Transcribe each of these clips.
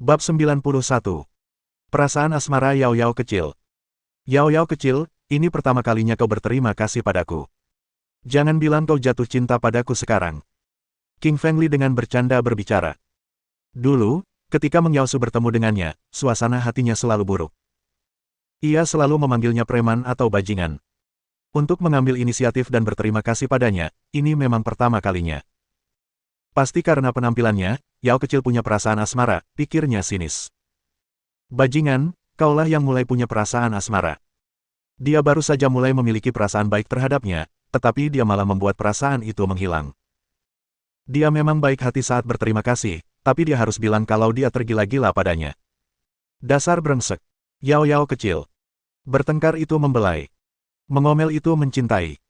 Bab 91. Perasaan asmara Yao Yao kecil. Yao Yao kecil, ini pertama kalinya kau berterima kasih padaku. Jangan bilang kau jatuh cinta padaku sekarang. King Fengli dengan bercanda berbicara. Dulu, ketika Meng Yaosu bertemu dengannya, suasana hatinya selalu buruk. Ia selalu memanggilnya preman atau bajingan. Untuk mengambil inisiatif dan berterima kasih padanya, ini memang pertama kalinya. Pasti karena penampilannya, Yao kecil punya perasaan asmara, pikirnya sinis. Bajingan, kaulah yang mulai punya perasaan asmara. Dia baru saja mulai memiliki perasaan baik terhadapnya, tetapi dia malah membuat perasaan itu menghilang. Dia memang baik hati saat berterima kasih, tapi dia harus bilang kalau dia tergila-gila padanya. Dasar brengsek. Yao Yao kecil. Bertengkar itu membelai. Mengomel itu mencintai.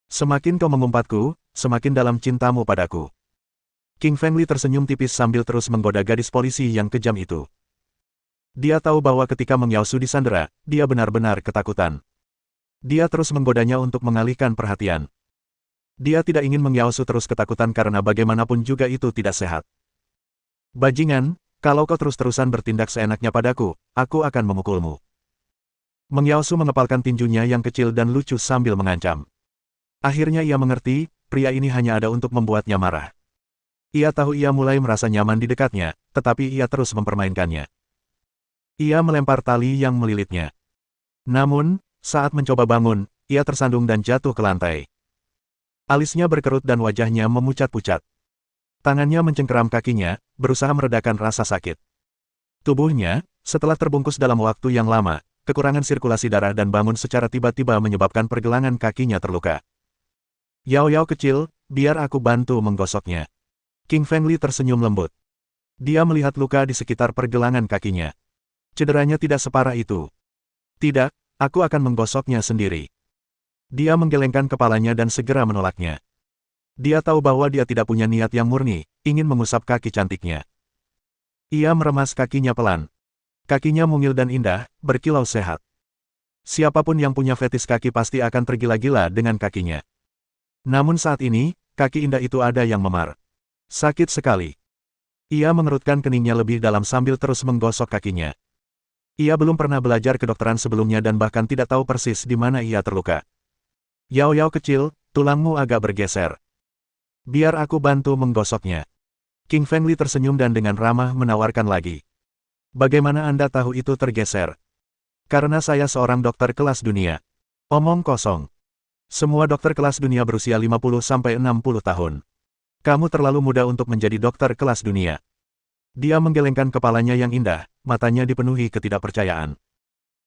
Semakin kau mengumpatku, semakin dalam cintamu padaku. King Fengli tersenyum tipis sambil terus menggoda gadis polisi yang kejam itu. Dia tahu bahwa ketika Meng Yaosu disandera, dia benar-benar ketakutan. Dia terus menggodanya untuk mengalihkan perhatian. Dia tidak ingin Meng Yaosu terus ketakutan karena bagaimanapun juga itu tidak sehat. Bajingan, kalau kau terus-terusan bertindak seenaknya padaku, aku akan memukulmu. Meng Yaosu mengepalkan tinjunya yang kecil dan lucu sambil mengancam. Akhirnya ia mengerti, pria ini hanya ada untuk membuatnya marah. Ia tahu ia mulai merasa nyaman di dekatnya, tetapi ia terus mempermainkannya. Ia melempar tali yang melilitnya. Namun, saat mencoba bangun, ia tersandung dan jatuh ke lantai. Alisnya berkerut dan wajahnya memucat-pucat. Tangannya mencengkeram kakinya, berusaha meredakan rasa sakit. Tubuhnya, setelah terbungkus dalam waktu yang lama, kekurangan sirkulasi darah dan bangun secara tiba-tiba menyebabkan pergelangan kakinya terluka. Yao Yao kecil, biar aku bantu menggosoknya. King Fengli tersenyum lembut. Dia melihat luka di sekitar pergelangan kakinya. Cederanya tidak separah itu. Tidak, aku akan menggosoknya sendiri. Dia menggelengkan kepalanya dan segera menolaknya. Dia tahu bahwa dia tidak punya niat yang murni, ingin mengusap kaki cantiknya. Ia meremas kakinya pelan. Kakinya mungil dan indah, berkilau sehat. Siapapun yang punya fetis kaki pasti akan tergila-gila dengan kakinya. Namun saat ini, kaki indah itu ada yang memar. Sakit sekali. Ia mengerutkan keningnya lebih dalam sambil terus menggosok kakinya. Ia belum pernah belajar kedokteran sebelumnya dan bahkan tidak tahu persis di mana ia terluka. Yao Yao kecil, tulangmu agak bergeser. Biar aku bantu menggosoknya. King Fengli tersenyum dan dengan ramah menawarkan lagi. Bagaimana Anda tahu itu tergeser? Karena saya seorang dokter kelas dunia. Omong kosong. Semua dokter kelas dunia berusia 50-60 tahun. Kamu terlalu muda untuk menjadi dokter kelas dunia. Dia menggelengkan kepalanya yang indah, matanya dipenuhi ketidakpercayaan.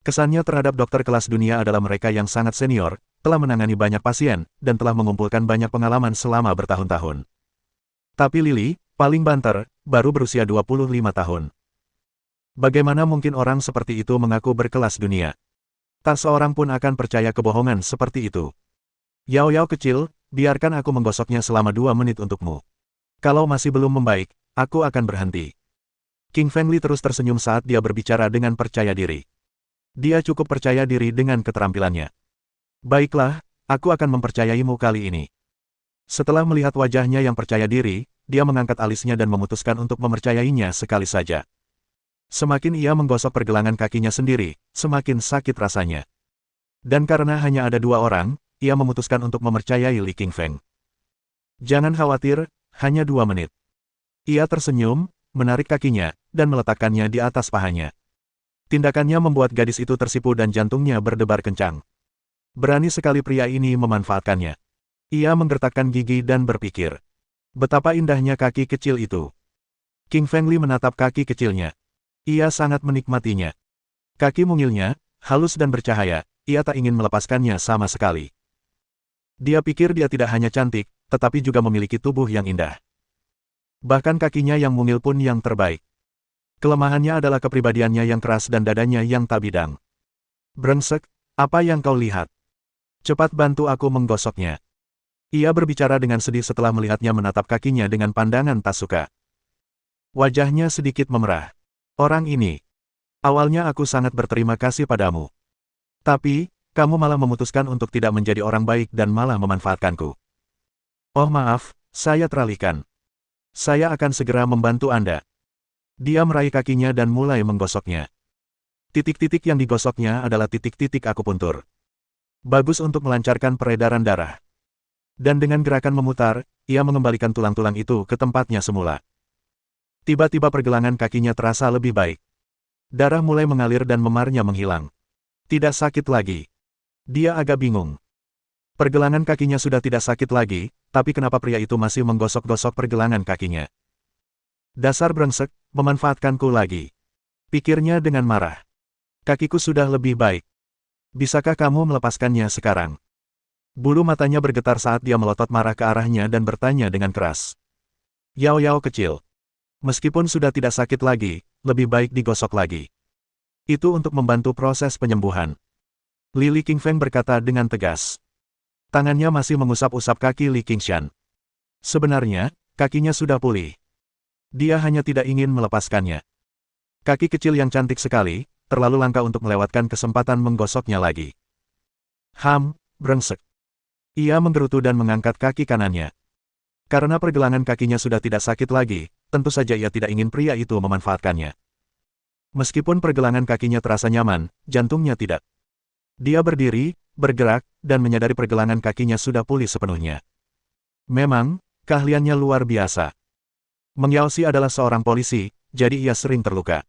Kesannya terhadap dokter kelas dunia adalah mereka yang sangat senior, telah menangani banyak pasien, dan telah mengumpulkan banyak pengalaman selama bertahun-tahun. Tapi Lily, paling banter, baru berusia 25 tahun. Bagaimana mungkin orang seperti itu mengaku berkelas dunia? Tak seorang pun akan percaya kebohongan seperti itu. Yao Yao kecil, biarkan aku menggosoknya selama 2 menit untukmu. Kalau masih belum membaik, aku akan berhenti. King Fengli terus tersenyum saat dia berbicara dengan percaya diri. Dia cukup percaya diri dengan keterampilannya. Baiklah, aku akan mempercayaimu kali ini. Setelah melihat wajahnya yang percaya diri, dia mengangkat alisnya dan memutuskan untuk mempercayainya sekali saja. Semakin ia menggosok pergelangan kakinya sendiri, semakin sakit rasanya. Dan karena hanya ada 2 orang, ia memutuskan untuk mempercayai Li Qingfeng. Jangan khawatir, hanya 2 menit. Ia tersenyum, menarik kakinya, dan meletakkannya di atas pahanya. Tindakannya membuat gadis itu tersipu dan jantungnya berdebar kencang. Berani sekali pria ini memanfaatkannya. Ia menggertakkan gigi dan berpikir. Betapa indahnya kaki kecil itu. King Fengli menatap kaki kecilnya. Ia sangat menikmatinya. Kaki mungilnya, halus dan bercahaya, ia tak ingin melepaskannya sama sekali. Dia pikir dia tidak hanya cantik, tetapi juga memiliki tubuh yang indah. Bahkan kakinya yang mungil pun yang terbaik. Kelemahannya adalah kepribadiannya yang keras dan dadanya yang tak bidang. Brengsek, apa yang kau lihat? Cepat bantu aku menggosoknya. Ia berbicara dengan sedih setelah melihatnya menatap kakinya dengan pandangan tak suka. Wajahnya sedikit memerah. Orang ini. Awalnya aku sangat berterima kasih padamu. Tapi, kamu malah memutuskan untuk tidak menjadi orang baik dan malah memanfaatkanku. Oh maaf, saya teralihkan. Saya akan segera membantu Anda. Dia meraih kakinya dan mulai menggosoknya. Titik-titik yang digosoknya adalah titik-titik akupuntur. Bagus untuk melancarkan peredaran darah. Dan dengan gerakan memutar, ia mengembalikan tulang-tulang itu ke tempatnya semula. Tiba-tiba pergelangan kakinya terasa lebih baik. Darah mulai mengalir dan memarnya menghilang. Tidak sakit lagi. Dia agak bingung. Pergelangan kakinya sudah tidak sakit lagi, tapi kenapa pria itu masih menggosok-gosok pergelangan kakinya? Dasar brengsek, memanfaatkanku lagi. Pikirnya dengan marah. Kakiku sudah lebih baik. Bisakah kamu melepaskannya sekarang? Bulu matanya bergetar saat dia melotot marah ke arahnya dan bertanya dengan keras. Yao Yao kecil. Meskipun sudah tidak sakit lagi, lebih baik digosok lagi. Itu untuk membantu proses penyembuhan. Lili Qingfeng berkata dengan tegas. Tangannya masih mengusap-usap kaki Li Qingshan. Sebenarnya, kakinya sudah pulih. Dia hanya tidak ingin melepaskannya. Kaki kecil yang cantik sekali, terlalu langka untuk melewatkan kesempatan menggosoknya lagi. Brengsek. Ia menggerutu dan mengangkat kaki kanannya. Karena pergelangan kakinya sudah tidak sakit lagi, tentu saja ia tidak ingin pria itu memanfaatkannya. Meskipun pergelangan kakinya terasa nyaman, jantungnya tidak. Dia berdiri, bergerak, dan menyadari pergelangan kakinya sudah pulih sepenuhnya. Memang, keahliannya luar biasa. Meng Yaoxi adalah seorang polisi, jadi ia sering terluka.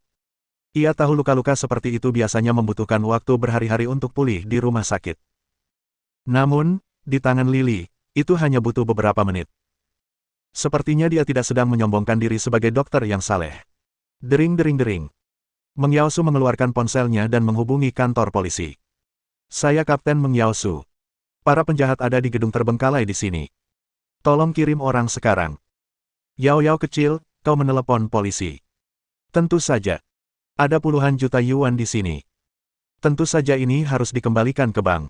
Ia tahu luka-luka seperti itu biasanya membutuhkan waktu berhari-hari untuk pulih di rumah sakit. Namun, di tangan Lili, itu hanya butuh beberapa menit. Sepertinya dia tidak sedang menyombongkan diri sebagai dokter yang saleh. Dering. Meng Yaosu mengeluarkan ponselnya dan menghubungi kantor polisi. Saya Kapten Meng Yaosu. Para penjahat ada di gedung terbengkalai di sini. Tolong kirim orang sekarang. Yao Yao kecil, kau menelepon polisi. Tentu saja. Ada puluhan juta yuan di sini. Tentu saja ini harus dikembalikan ke bank.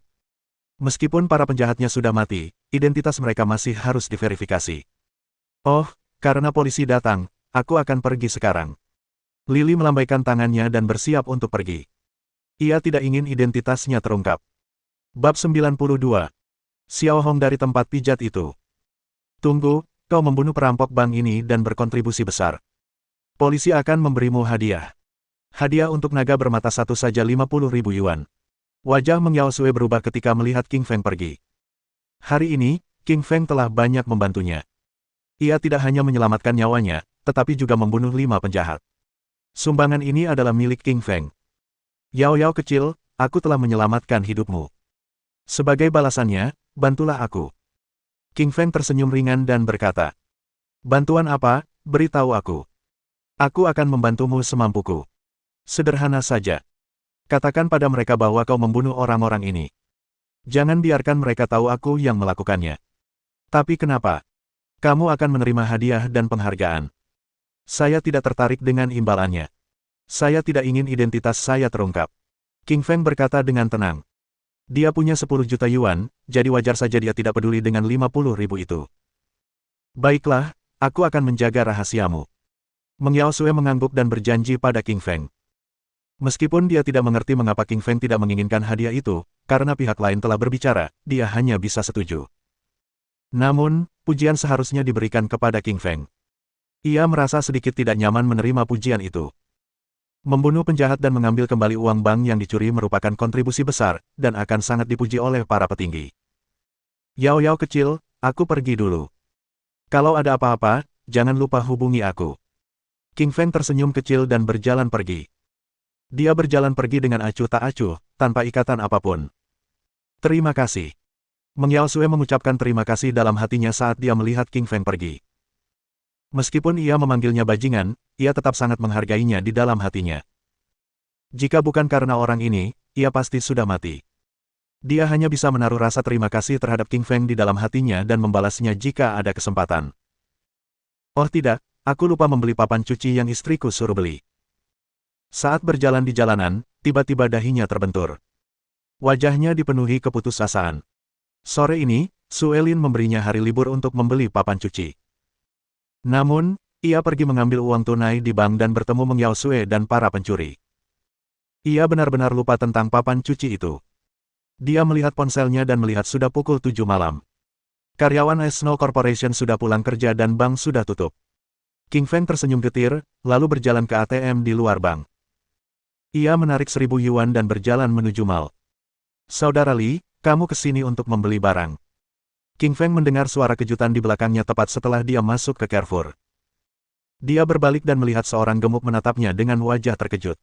Meskipun para penjahatnya sudah mati, identitas mereka masih harus diverifikasi. Oh, karena polisi datang, aku akan pergi sekarang. Lili melambaikan tangannya dan bersiap untuk pergi. Ia tidak ingin identitasnya terungkap. Bab 92. Xiao Hong dari tempat pijat itu. Tunggu, kau membunuh perampok bank ini dan berkontribusi besar. Polisi akan memberimu hadiah. Hadiah untuk naga bermata satu saja 50.000 yuan. Wajah Meng Yaosue berubah ketika melihat King Feng pergi. Hari ini, King Feng telah banyak membantunya. Ia tidak hanya menyelamatkan nyawanya, tetapi juga membunuh 5 penjahat. Sumbangan ini adalah milik King Feng. Yao Yao kecil, aku telah menyelamatkan hidupmu. Sebagai balasannya, bantulah aku. King Feng tersenyum ringan dan berkata. Bantuan apa? Beritahu aku. Aku akan membantumu semampuku. Sederhana saja. Katakan pada mereka bahwa kau membunuh orang-orang ini. Jangan biarkan mereka tahu aku yang melakukannya. Tapi kenapa? Kamu akan menerima hadiah dan penghargaan. Saya tidak tertarik dengan imbalannya. Saya tidak ingin identitas saya terungkap. King Feng berkata dengan tenang. Dia punya 10 juta yuan, jadi wajar saja dia tidak peduli dengan 50.000 itu. Baiklah, aku akan menjaga rahasiamu. Meng Yaosue mengangguk dan berjanji pada King Feng. Meskipun dia tidak mengerti mengapa King Feng tidak menginginkan hadiah itu, karena pihak lain telah berbicara, dia hanya bisa setuju. Namun, pujian seharusnya diberikan kepada King Feng. Ia merasa sedikit tidak nyaman menerima pujian itu. Membunuh penjahat dan mengambil kembali uang bank yang dicuri merupakan kontribusi besar, dan akan sangat dipuji oleh para petinggi. Yao Yao kecil, aku pergi dulu. Kalau ada apa-apa, jangan lupa hubungi aku. King Feng tersenyum kecil dan berjalan pergi. Dia berjalan pergi dengan acuh tak acuh, tanpa ikatan apapun. Terima kasih. Meng Yaosue mengucapkan terima kasih dalam hatinya saat dia melihat King Feng pergi. Meskipun ia memanggilnya bajingan, ia tetap sangat menghargainya di dalam hatinya. Jika bukan karena orang ini, ia pasti sudah mati. Dia hanya bisa menaruh rasa terima kasih terhadap King Feng di dalam hatinya dan membalasnya jika ada kesempatan. Oh tidak, aku lupa membeli papan cuci yang istriku suruh beli. Saat berjalan di jalanan, tiba-tiba dahinya terbentur. Wajahnya dipenuhi keputusasaan. Sore ini, Su Elin memberinya hari libur untuk membeli papan cuci. Namun, ia pergi mengambil uang tunai di bank dan bertemu Meng Yaosue dan para pencuri. Ia benar-benar lupa tentang papan cuci itu. Dia melihat ponselnya dan melihat sudah pukul 7 malam. Karyawan Snow Corporation sudah pulang kerja dan bank sudah tutup. King Feng tersenyum getir, lalu berjalan ke ATM di luar bank. Ia menarik 1.000 yuan dan berjalan menuju mall. Saudara Li, kamu kesini untuk membeli barang. King Feng mendengar suara kejutan di belakangnya tepat setelah dia masuk ke Carrefour. Dia berbalik dan melihat seorang gemuk menatapnya dengan wajah terkejut.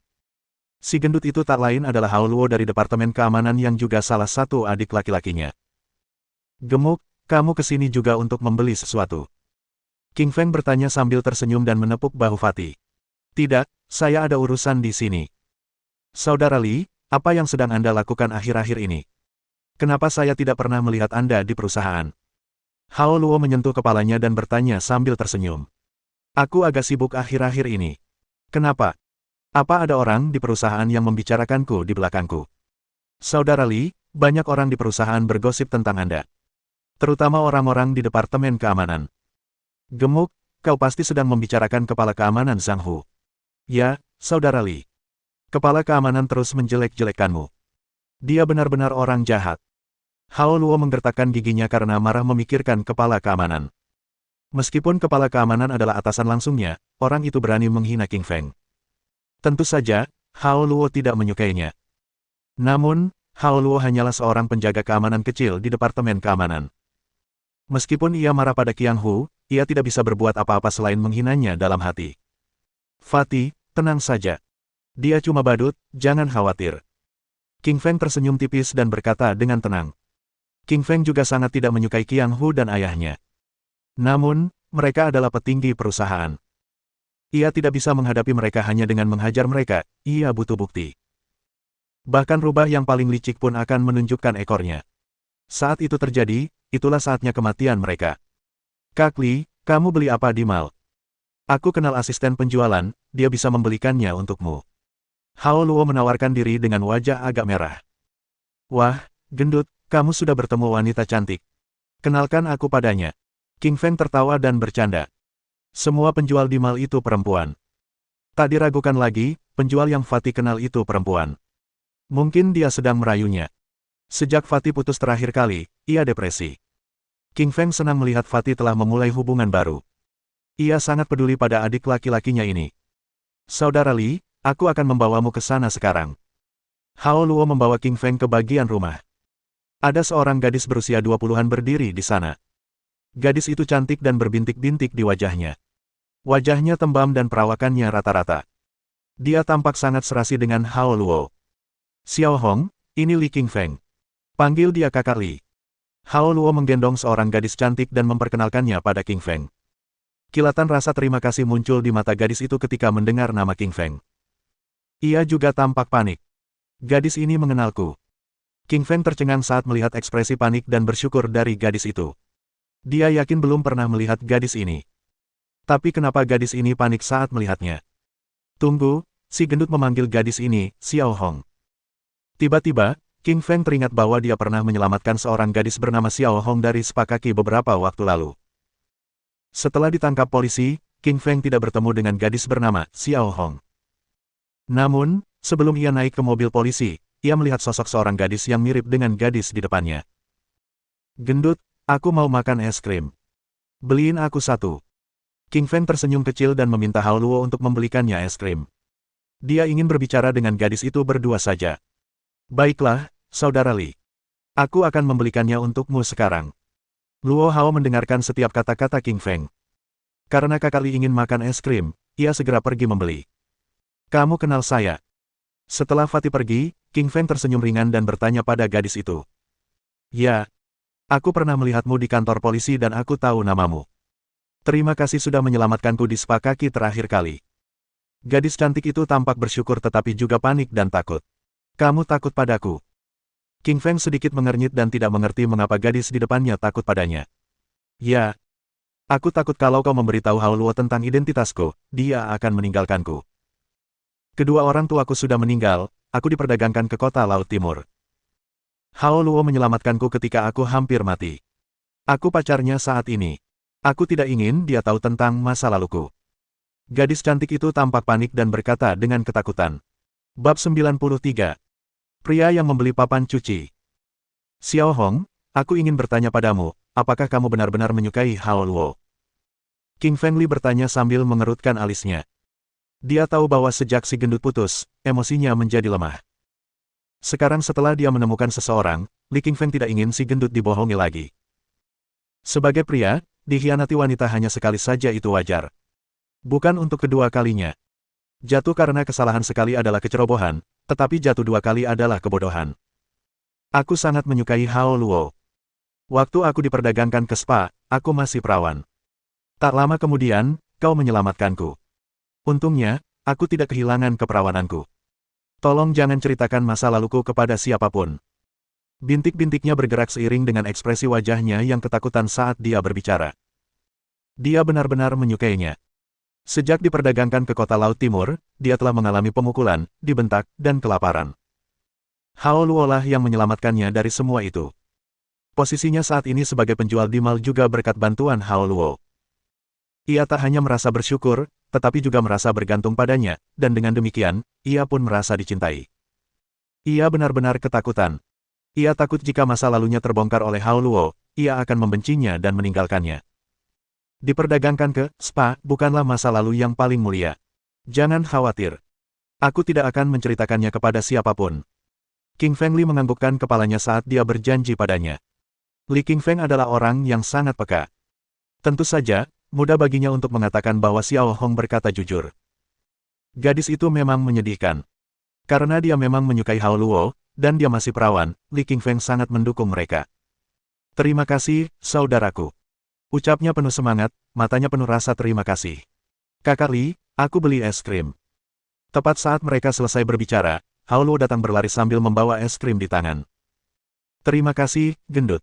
Si gendut itu tak lain adalah Hao Luo dari Departemen Keamanan yang juga salah satu adik laki-lakinya. Gemuk, kamu kesini juga untuk membeli sesuatu. King Feng bertanya sambil tersenyum dan menepuk bahu Fatih. Tidak, saya ada urusan di sini. Saudara Li, apa yang sedang Anda lakukan akhir-akhir ini? Kenapa saya tidak pernah melihat Anda di perusahaan? Hao Luo menyentuh kepalanya dan bertanya sambil tersenyum. Aku agak sibuk akhir-akhir ini. Kenapa? Apa ada orang di perusahaan yang membicarakanku di belakangku? Saudara Li, banyak orang di perusahaan bergosip tentang Anda. Terutama orang-orang di Departemen Keamanan. Gemuk, kau pasti sedang membicarakan Kepala Keamanan Zhang Hu. Ya, Saudara Li. Kepala Keamanan terus menjelek-jelekkanmu. Dia benar-benar orang jahat. Hao Luo menggertakkan giginya karena marah memikirkan Kepala Keamanan. Meskipun Kepala Keamanan adalah atasan langsungnya, orang itu berani menghina King Feng. Tentu saja, Hao Luo tidak menyukainya. Namun, Hao Luo hanyalah seorang penjaga keamanan kecil di Departemen Keamanan. Meskipun ia marah pada Qiang Hu, ia tidak bisa berbuat apa-apa selain menghinanya dalam hati. Fatih, tenang saja. Dia cuma badut, jangan khawatir. King Feng tersenyum tipis dan berkata dengan tenang. King Feng juga sangat tidak menyukai Qiang Hu dan ayahnya. Namun, mereka adalah petinggi perusahaan. Ia tidak bisa menghadapi mereka hanya dengan menghajar mereka, ia butuh bukti. Bahkan rubah yang paling licik pun akan menunjukkan ekornya. Saat itu terjadi, itulah saatnya kematian mereka. Kak Li, kamu beli apa di mall? Aku kenal asisten penjualan, dia bisa membelikannya untukmu. Hao Luo menawarkan diri dengan wajah agak merah. Wah, gendut, kamu sudah bertemu wanita cantik. Kenalkan aku padanya. King Feng tertawa dan bercanda. Semua penjual di mall itu perempuan. Tak diragukan lagi, penjual yang Fatih kenal itu perempuan. Mungkin dia sedang merayunya. Sejak Fatih putus terakhir kali, ia depresi. King Feng senang melihat Fatih telah memulai hubungan baru. Ia sangat peduli pada adik laki-lakinya ini. Saudara Li, aku akan membawamu ke sana sekarang. Hao Luo membawa King Feng ke bagian rumah. Ada seorang gadis berusia 20-an berdiri di sana. Gadis itu cantik dan berbintik-bintik di wajahnya. Wajahnya tembam dan perawakannya rata-rata. Dia tampak sangat serasi dengan Hao Luo. Xiao Hong, ini Li King Feng. Panggil dia kakak Li. Hao Luo menggendong seorang gadis cantik dan memperkenalkannya pada King Feng. Kilatan rasa terima kasih muncul di mata gadis itu ketika mendengar nama King Feng. Ia juga tampak panik. Gadis ini mengenalku. King Feng tercengang saat melihat ekspresi panik dan bersyukur dari gadis itu. Dia yakin belum pernah melihat gadis ini. Tapi kenapa gadis ini panik saat melihatnya? Tunggu, si gendut memanggil gadis ini, Xiao Hong. Tiba-tiba, King Feng teringat bahwa dia pernah menyelamatkan seorang gadis bernama Xiao Hong dari spa kaki beberapa waktu lalu. Setelah ditangkap polisi, King Feng tidak bertemu dengan gadis bernama Xiao Hong. Namun, sebelum ia naik ke mobil polisi, ia melihat sosok seorang gadis yang mirip dengan gadis di depannya. Gendut, aku mau makan es krim. Beliin aku satu. King Feng tersenyum kecil dan meminta Hao Luo untuk membelikannya es krim. Dia ingin berbicara dengan gadis itu berdua saja. Baiklah, Saudara Li. Aku akan membelikannya untukmu sekarang. Luo Hao mendengarkan setiap kata-kata King Feng. Karena kakak Li ingin makan es krim, ia segera pergi membeli. Kamu kenal saya. Setelah Fatih pergi, King Feng tersenyum ringan dan bertanya pada gadis itu. Ya, aku pernah melihatmu di kantor polisi dan aku tahu namamu. Terima kasih sudah menyelamatkanku di spa kaki terakhir kali. Gadis cantik itu tampak bersyukur tetapi juga panik dan takut. Kamu takut padaku? King Feng sedikit mengernyit dan tidak mengerti mengapa gadis di depannya takut padanya. Ya, aku takut kalau kau memberitahu Hao Luo tentang identitasku, dia akan meninggalkanku. Kedua orang tuaku sudah meninggal, aku diperdagangkan ke kota Laut Timur. Hao Luo menyelamatkanku ketika aku hampir mati. Aku pacarnya saat ini. Aku tidak ingin dia tahu tentang masa laluku. Gadis cantik itu tampak panik dan berkata dengan ketakutan. Bab 93. Pria yang membeli papan cuci. Xiao Hong, aku ingin bertanya padamu, apakah kamu benar-benar menyukai Hao Luo? King Feng Li bertanya sambil mengerutkan alisnya. Dia tahu bahwa sejak si gendut putus, emosinya menjadi lemah. Sekarang setelah dia menemukan seseorang, Li King Feng tidak ingin si gendut dibohongi lagi. Sebagai pria, dikhianati wanita hanya sekali saja itu wajar. Bukan untuk kedua kalinya. Jatuh karena kesalahan sekali adalah kecerobohan, tetapi jatuh dua kali adalah kebodohan. Aku sangat menyukai Hao Luo. Waktu aku diperdagangkan ke spa, aku masih perawan. Tak lama kemudian, kau menyelamatkanku. Untungnya, aku tidak kehilangan keperawananku. Tolong jangan ceritakan masa laluku kepada siapapun. Bintik-bintiknya bergerak seiring dengan ekspresi wajahnya yang ketakutan saat dia berbicara. Dia benar-benar menyukainya. Sejak diperdagangkan ke kota Laut Timur, dia telah mengalami pemukulan, dibentak, dan kelaparan. Hao Luo lah yang menyelamatkannya dari semua itu. Posisinya saat ini sebagai penjual di mall juga berkat bantuan Hao Luo. Ia tak hanya merasa bersyukur, tetapi juga merasa bergantung padanya, dan dengan demikian, ia pun merasa dicintai. Ia benar-benar ketakutan. Ia takut jika masa lalunya terbongkar oleh Hao Luo, ia akan membencinya dan meninggalkannya. Diperdagangkan ke spa bukanlah masa lalu yang paling mulia. Jangan khawatir. Aku tidak akan menceritakannya kepada siapapun. King Feng Li menganggukkan kepalanya saat dia berjanji padanya. Li King Feng adalah orang yang sangat peka. Tentu saja, mudah baginya untuk mengatakan bahwa Xiao Hong berkata jujur. Gadis itu memang menyedihkan. Karena dia memang menyukai Hao Luo, dan dia masih perawan, Li King Feng sangat mendukung mereka. Terima kasih, saudaraku. Ucapnya penuh semangat, matanya penuh rasa terima kasih. Kakak Li, aku beli es krim. Tepat saat mereka selesai berbicara, Hao Luo datang berlari sambil membawa es krim di tangan. Terima kasih, gendut.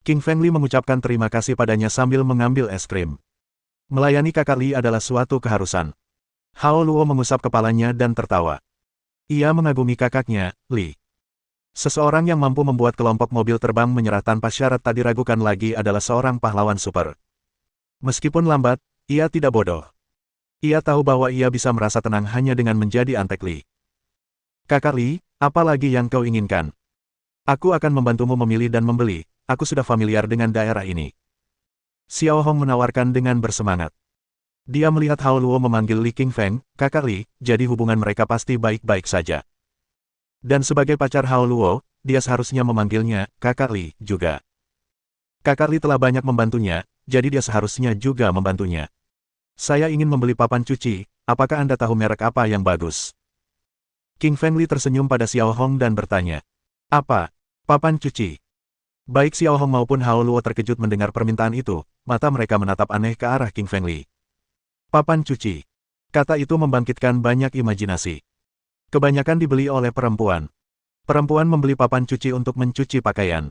King Feng Li mengucapkan terima kasih padanya sambil mengambil es krim. Melayani kakak Li adalah suatu keharusan. Hao Luo mengusap kepalanya dan tertawa. Ia mengagumi kakaknya, Li. Seseorang yang mampu membuat kelompok mobil terbang menyerah tanpa syarat tak diragukan lagi adalah seorang pahlawan super. Meskipun lambat, ia tidak bodoh. Ia tahu bahwa ia bisa merasa tenang hanya dengan menjadi antek Li. Kakak Li, apa lagi yang kau inginkan? Aku akan membantumu memilih dan membeli, aku sudah familiar dengan daerah ini. Xiao Hong menawarkan dengan bersemangat. Dia melihat Hao Luo memanggil Li King Feng, kakak Li, jadi hubungan mereka pasti baik-baik saja. Dan sebagai pacar Hao Luo, dia seharusnya memanggilnya, kakak Li, juga. Kakak Li telah banyak membantunya, jadi dia seharusnya juga membantunya. Saya ingin membeli papan cuci, apakah Anda tahu merek apa yang bagus? King Feng Li tersenyum pada Xiao Hong dan bertanya. Apa? Papan cuci? Baik Xiao Hong maupun Hao Luo terkejut mendengar permintaan itu, mata mereka menatap aneh ke arah King Feng Li. Papan cuci. Kata itu membangkitkan banyak imajinasi. Kebanyakan dibeli oleh perempuan. Perempuan membeli papan cuci untuk mencuci pakaian.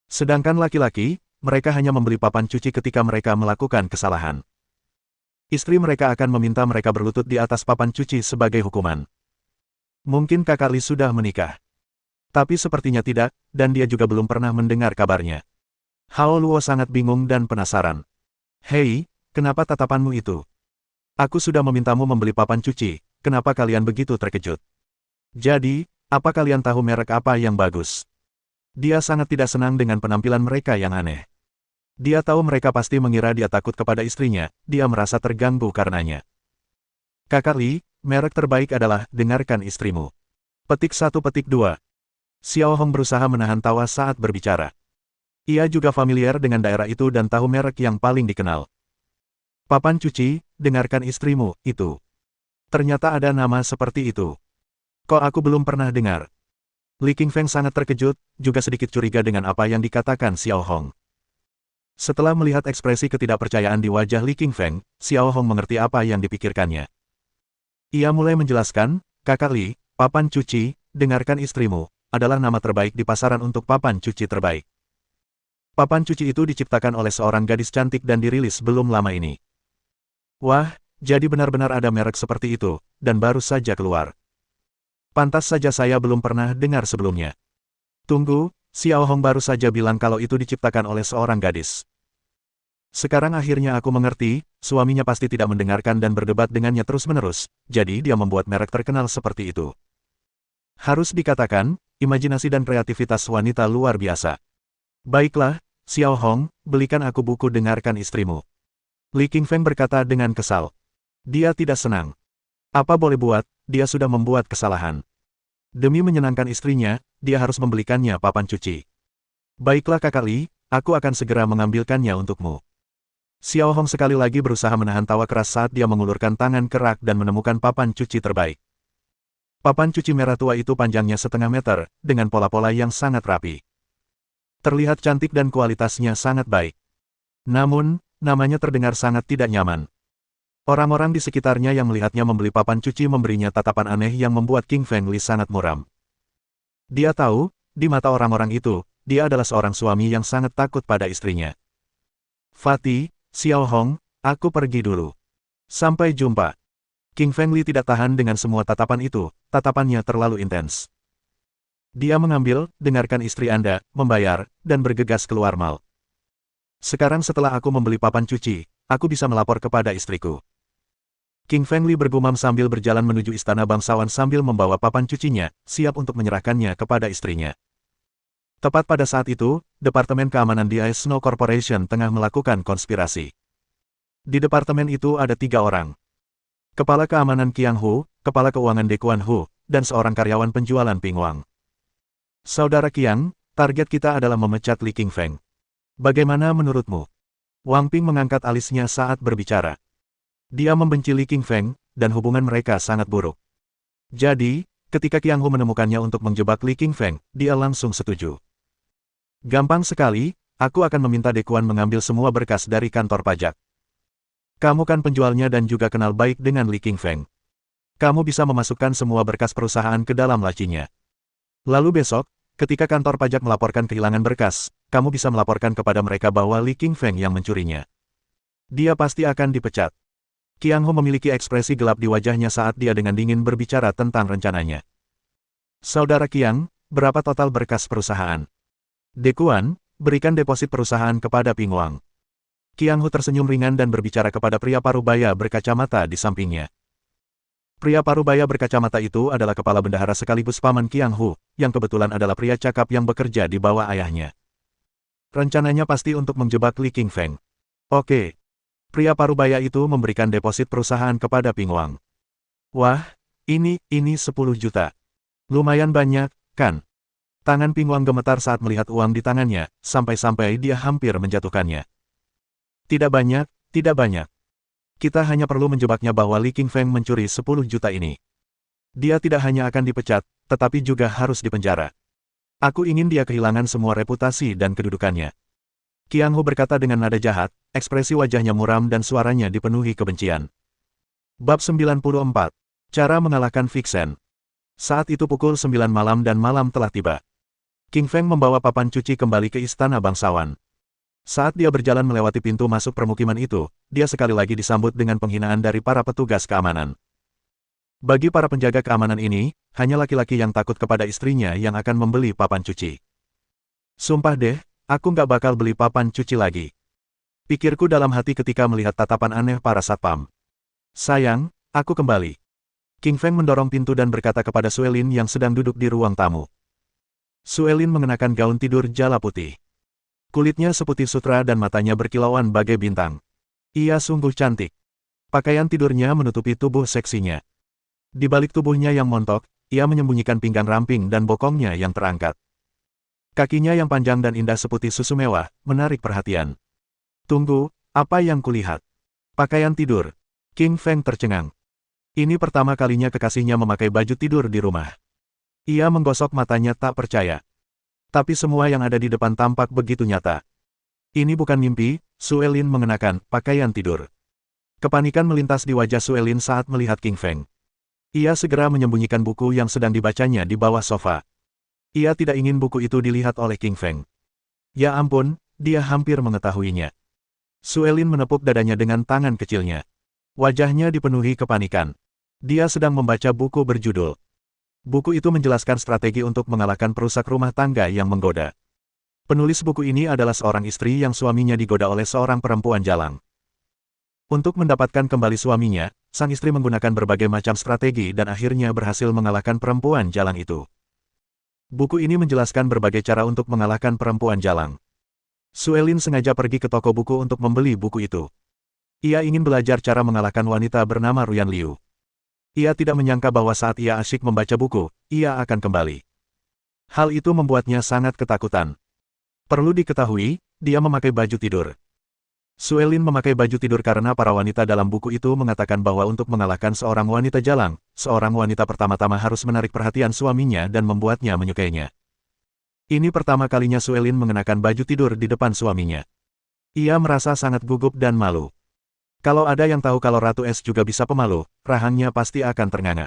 Sedangkan laki-laki, mereka hanya membeli papan cuci ketika mereka melakukan kesalahan. Istri mereka akan meminta mereka berlutut di atas papan cuci sebagai hukuman. Mungkin kakak Li sudah menikah. Tapi sepertinya tidak, dan dia juga belum pernah mendengar kabarnya. Hao Luo sangat bingung dan penasaran. Hei, kenapa tatapanmu itu? Aku sudah memintamu membeli papan cuci, kenapa kalian begitu terkejut? Jadi, apa kalian tahu merek apa yang bagus? Dia sangat tidak senang dengan penampilan mereka yang aneh. Dia tahu mereka pasti mengira dia takut kepada istrinya, dia merasa terganggu karenanya. Kakak Li, merek terbaik adalah, dengarkan istrimu. Petik 1 petik 2. Xiao Hong berusaha menahan tawa saat berbicara. Ia juga familiar dengan daerah itu dan tahu merek yang paling dikenal. Papan cuci, dengarkan istrimu, itu. Ternyata ada nama seperti itu. Kok aku belum pernah dengar? Li King Feng sangat terkejut, juga sedikit curiga dengan apa yang dikatakan Xiao Hong. Setelah melihat ekspresi ketidakpercayaan di wajah Li King Feng, Xiao Hong mengerti apa yang dipikirkannya. Ia mulai menjelaskan, kakak Li, papan cuci, dengarkan istrimu, adalah nama terbaik di pasaran untuk papan cuci terbaik. Papan cuci itu diciptakan oleh seorang gadis cantik dan dirilis belum lama ini. Wah, jadi benar-benar ada merek seperti itu, dan baru saja keluar. Pantas saja saya belum pernah dengar sebelumnya. Tunggu, Xiao Hong baru saja bilang kalau itu diciptakan oleh seorang gadis. Sekarang akhirnya aku mengerti, suaminya pasti tidak mendengarkan dan berdebat dengannya terus-menerus, jadi dia membuat merek terkenal seperti itu. Harus dikatakan, imajinasi dan kreativitas wanita luar biasa. Baiklah, Xiao Hong, belikan aku buku dengarkan istrimu. Li Qingfeng berkata dengan kesal. Dia tidak senang. Apa boleh buat, dia sudah membuat kesalahan. Demi menyenangkan istrinya, dia harus membelikannya papan cuci. Baiklah kakak Li, aku akan segera mengambilkannya untukmu. Xiao Hong sekali lagi berusaha menahan tawa keras saat dia mengulurkan tangan ke rak dan menemukan papan cuci terbaik. Papan cuci merah tua itu panjangnya setengah meter, dengan pola-pola yang sangat rapi. Terlihat cantik dan kualitasnya sangat baik. Namun, namanya terdengar sangat tidak nyaman. Orang-orang di sekitarnya yang melihatnya membeli papan cuci memberinya tatapan aneh yang membuat King Feng Li sangat muram. Dia tahu, di mata orang-orang itu, dia adalah seorang suami yang sangat takut pada istrinya. Fatih, Xiao Hong, aku pergi dulu. Sampai jumpa. King Feng Li tidak tahan dengan semua tatapan itu, tatapannya terlalu intens. Dia mengambil, dengarkan istri Anda, membayar, dan bergegas keluar mal. Sekarang setelah aku membeli papan cuci, aku bisa melapor kepada istriku. King Feng Li bergumam sambil berjalan menuju istana bangsawan sambil membawa papan cucinya, siap untuk menyerahkannya kepada istrinya. Tepat pada saat itu, Departemen Keamanan di Ice Snow Corporation tengah melakukan konspirasi. Di departemen itu ada 3 orang. Kepala Keamanan Qiang Hu, Kepala Keuangan Dekuan Hu, dan seorang karyawan penjualan Pingwang. Saudara Qiang, target kita adalah memecat Li Qingfeng. Bagaimana menurutmu? Wang Ping mengangkat alisnya saat berbicara. Dia membenci Li Qingfeng, dan hubungan mereka sangat buruk. Jadi, ketika Qiang Hu menemukannya untuk menjebak Li Qingfeng, dia langsung setuju. Gampang sekali, aku akan meminta Dekuan mengambil semua berkas dari kantor pajak. Kamu kan penjualnya dan juga kenal baik dengan Li Qingfeng. Kamu bisa memasukkan semua berkas perusahaan ke dalam lacinya. Lalu besok, ketika kantor pajak melaporkan kehilangan berkas, kamu bisa melaporkan kepada mereka bahwa Li Qingfeng yang mencurinya. Dia pasti akan dipecat. Qiang Hu memiliki ekspresi gelap di wajahnya saat dia dengan dingin berbicara tentang rencananya. Saudara Qiang, berapa total berkas perusahaan? Dekuan, berikan deposit perusahaan kepada Pingwang. Qiang Hu tersenyum ringan dan berbicara kepada pria parubaya berkacamata di sampingnya. Pria parubaya berkacamata itu adalah kepala bendahara sekaligus paman Qiang Hu, yang kebetulan adalah pria cakap yang bekerja di bawah ayahnya. Rencananya pasti untuk menjebak Li Qingfeng. Oke. Pria parubaya itu memberikan deposit perusahaan kepada Pingwang. Wah, ini 10 juta. Lumayan banyak, kan? Tangan Pingwang gemetar saat melihat uang di tangannya, sampai-sampai dia hampir menjatuhkannya. Tidak banyak, tidak banyak. Kita hanya perlu menjebaknya bahwa Li Qingfeng mencuri 10 juta ini. Dia tidak hanya akan dipecat, tetapi juga harus dipenjara. Aku ingin dia kehilangan semua reputasi dan kedudukannya. Qiang Hu berkata dengan nada jahat, ekspresi wajahnya muram dan suaranya dipenuhi kebencian. Bab 94. Cara mengalahkan Vixen. Saat itu pukul 9 malam dan malam telah tiba. Qingfeng membawa papan cuci kembali ke istana bangsawan. Saat dia berjalan melewati pintu masuk permukiman itu, dia sekali lagi disambut dengan penghinaan dari para petugas keamanan. Bagi para penjaga keamanan ini, hanya laki-laki yang takut kepada istrinya yang akan membeli papan cuci. Sumpah deh, aku nggak bakal beli papan cuci lagi. Pikirku dalam hati ketika melihat tatapan aneh para satpam. Sayang, aku kembali. Qingfeng mendorong pintu dan berkata kepada Suelin yang sedang duduk di ruang tamu. Suelin mengenakan gaun tidur jala putih. Kulitnya seputih sutra dan matanya berkilauan bagai bintang. Ia sungguh cantik. Pakaian tidurnya menutupi tubuh seksinya. Di balik tubuhnya yang montok, ia menyembunyikan pinggang ramping dan bokongnya yang terangkat. Kakinya yang panjang dan indah seputih susu mewah, menarik perhatian. Tunggu, apa yang kulihat? Pakaian tidur. Qingfeng tercengang. Ini pertama kalinya kekasihnya memakai baju tidur di rumah. Ia menggosok matanya tak percaya. Tapi semua yang ada di depan tampak begitu nyata. Ini bukan mimpi, Suelin mengenakan pakaian tidur. Kepanikan melintas di wajah Suelin saat melihat Qingfeng. Ia segera menyembunyikan buku yang sedang dibacanya di bawah sofa. Ia tidak ingin buku itu dilihat oleh Qingfeng. Ya ampun, dia hampir mengetahuinya. Suelin menepuk dadanya dengan tangan kecilnya. Wajahnya dipenuhi kepanikan. Dia sedang membaca buku berjudul. Buku itu menjelaskan strategi untuk mengalahkan perusak rumah tangga yang menggoda. Penulis buku ini adalah seorang istri yang suaminya digoda oleh seorang perempuan jalang. Untuk mendapatkan kembali suaminya, sang istri menggunakan berbagai macam strategi dan akhirnya berhasil mengalahkan perempuan jalang itu. Buku ini menjelaskan berbagai cara untuk mengalahkan perempuan jalang. Suelin sengaja pergi ke toko buku untuk membeli buku itu. Ia ingin belajar cara mengalahkan wanita bernama Ruyan Liu. Ia tidak menyangka bahwa saat ia asyik membaca buku, ia akan kembali. Hal itu membuatnya sangat ketakutan. Perlu diketahui, dia memakai baju tidur. Suelin memakai baju tidur karena para wanita dalam buku itu mengatakan bahwa untuk mengalahkan seorang wanita jalang, seorang wanita pertama-tama harus menarik perhatian suaminya dan membuatnya menyukainya. Ini pertama kalinya Suelin mengenakan baju tidur di depan suaminya. Ia merasa sangat gugup dan malu. Kalau ada yang tahu kalau Ratu Es juga bisa pemalu, rahangnya pasti akan ternganga.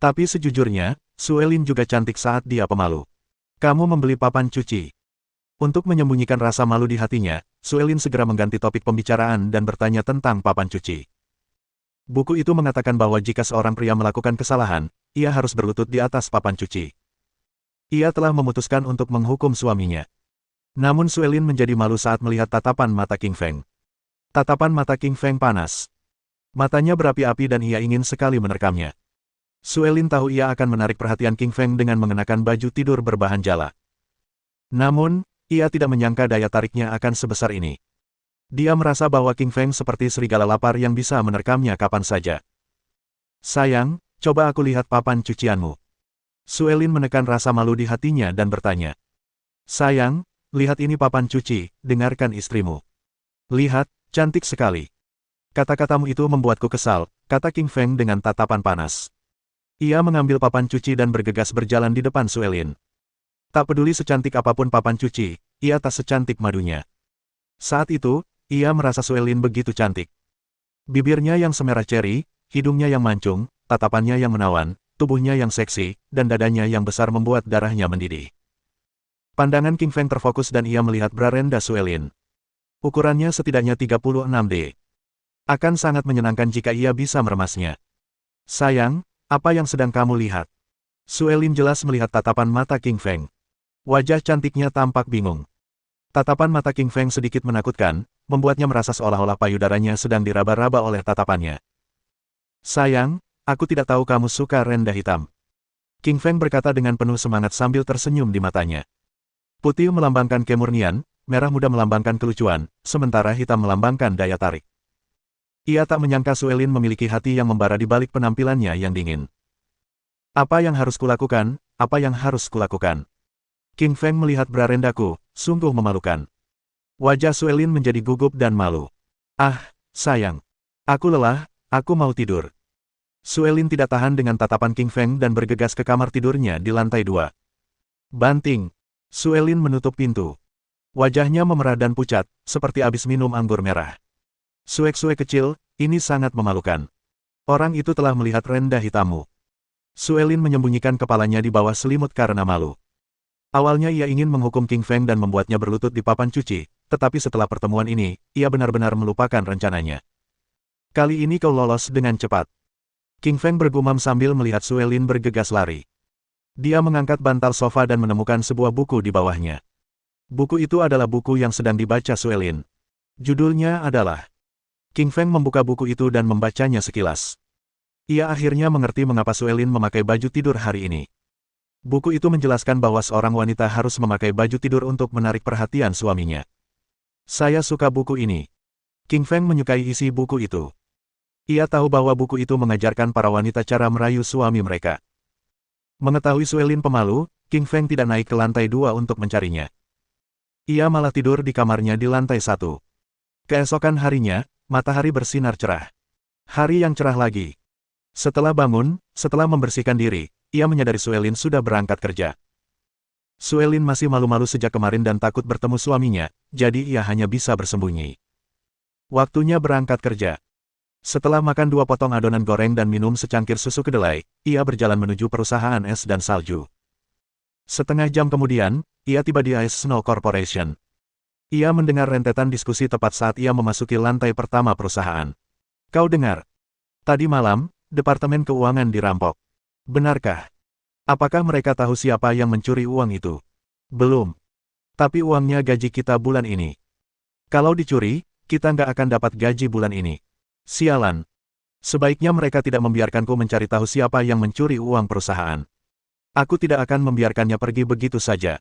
Tapi sejujurnya, Suelin juga cantik saat dia pemalu. Kamu membeli papan cuci. Untuk menyembunyikan rasa malu di hatinya, Suelin segera mengganti topik pembicaraan dan bertanya tentang papan cuci. Buku itu mengatakan bahwa jika seorang pria melakukan kesalahan, ia harus berlutut di atas papan cuci. Ia telah memutuskan untuk menghukum suaminya. Namun Suelin menjadi malu saat melihat tatapan mata King Feng. Tatapan mata King Feng panas. Matanya berapi-api dan ia ingin sekali menerkamnya. Suelin tahu ia akan menarik perhatian King Feng dengan mengenakan baju tidur berbahan jala. Namun, ia tidak menyangka daya tariknya akan sebesar ini. Dia merasa bahwa King Feng seperti serigala lapar yang bisa menerkamnya kapan saja. Sayang, coba aku lihat papan cucianmu. Suelin menekan rasa malu di hatinya dan bertanya. Sayang, lihat ini papan cuci, dengarkan istrimu. Lihat, cantik sekali. Kata-katamu itu membuatku kesal, kata King Feng dengan tatapan panas. Ia mengambil papan cuci dan bergegas berjalan di depan Suelin. Tak peduli secantik apapun papan cuci, ia tak secantik madunya. Saat itu, ia merasa Suelin begitu cantik. Bibirnya yang semerah ceri, hidungnya yang mancung, tatapannya yang menawan, tubuhnya yang seksi, dan dadanya yang besar membuat darahnya mendidih. Pandangan King Feng terfokus dan ia melihat bra rendah Suelin. Ukurannya setidaknya 36D. Akan sangat menyenangkan jika ia bisa meremasnya. Sayang, apa yang sedang kamu lihat? Suelin jelas melihat tatapan mata King Feng. Wajah cantiknya tampak bingung. Tatapan mata King Feng sedikit menakutkan, membuatnya merasa seolah-olah payudaranya sedang diraba-raba oleh tatapannya. Sayang, aku tidak tahu kamu suka rendah hitam. King Feng berkata dengan penuh semangat sambil tersenyum di matanya. Putih melambangkan kemurnian, merah muda melambangkan kelucuan, sementara hitam melambangkan daya tarik. Ia tak menyangka Suelin memiliki hati yang membara di balik penampilannya yang dingin. Apa yang harus kulakukan? Apa yang harus kulakukan? King Feng melihat bra rendaku, sungguh memalukan. Wajah Suelin menjadi gugup dan malu. Ah, sayang. Aku lelah, aku mau tidur. Suelin tidak tahan dengan tatapan King Feng dan bergegas ke kamar tidurnya di lantai 2. Banting. Suelin menutup pintu. Wajahnya memerah dan pucat, seperti habis minum anggur merah. Suek-suek kecil, ini sangat memalukan. Orang itu telah melihat rendah hitammu. Suelin menyembunyikan kepalanya di bawah selimut karena malu. Awalnya ia ingin menghukum King Feng dan membuatnya berlutut di papan cuci, tetapi setelah pertemuan ini, ia benar-benar melupakan rencananya. Kali ini kau lolos dengan cepat. King Feng bergumam sambil melihat Suelin bergegas lari. Dia mengangkat bantal sofa dan menemukan sebuah buku di bawahnya. Buku itu adalah buku yang sedang dibaca Suelin. Judulnya adalah... King Feng membuka buku itu dan membacanya sekilas. Ia akhirnya mengerti mengapa Suelin memakai baju tidur hari ini. Buku itu menjelaskan bahwa seorang wanita harus memakai baju tidur untuk menarik perhatian suaminya. Saya suka buku ini. King Feng menyukai isi buku itu. Ia tahu bahwa buku itu mengajarkan para wanita cara merayu suami mereka. Mengetahui Suelin pemalu, King Feng tidak naik ke lantai 2 untuk mencarinya. Ia malah tidur di kamarnya di lantai 1. Keesokan harinya, matahari bersinar cerah. Hari yang cerah lagi. Setelah bangun, setelah membersihkan diri, ia menyadari Suelin sudah berangkat kerja. Suelin masih malu-malu sejak kemarin dan takut bertemu suaminya, jadi ia hanya bisa bersembunyi. Waktunya berangkat kerja. Setelah makan 2 potong adonan goreng dan minum secangkir susu kedelai, ia berjalan menuju perusahaan es dan salju. Setengah jam kemudian, ia tiba di Ice Snow Corporation. Ia mendengar rentetan diskusi tepat saat ia memasuki lantai pertama perusahaan. Kau dengar? Tadi malam, Departemen Keuangan dirampok. Benarkah? Apakah mereka tahu siapa yang mencuri uang itu? Belum. Tapi uangnya gaji kita bulan ini. Kalau dicuri, kita nggak akan dapat gaji bulan ini. Sialan. Sebaiknya mereka tidak membiarkanku mencari tahu siapa yang mencuri uang perusahaan. Aku tidak akan membiarkannya pergi begitu saja.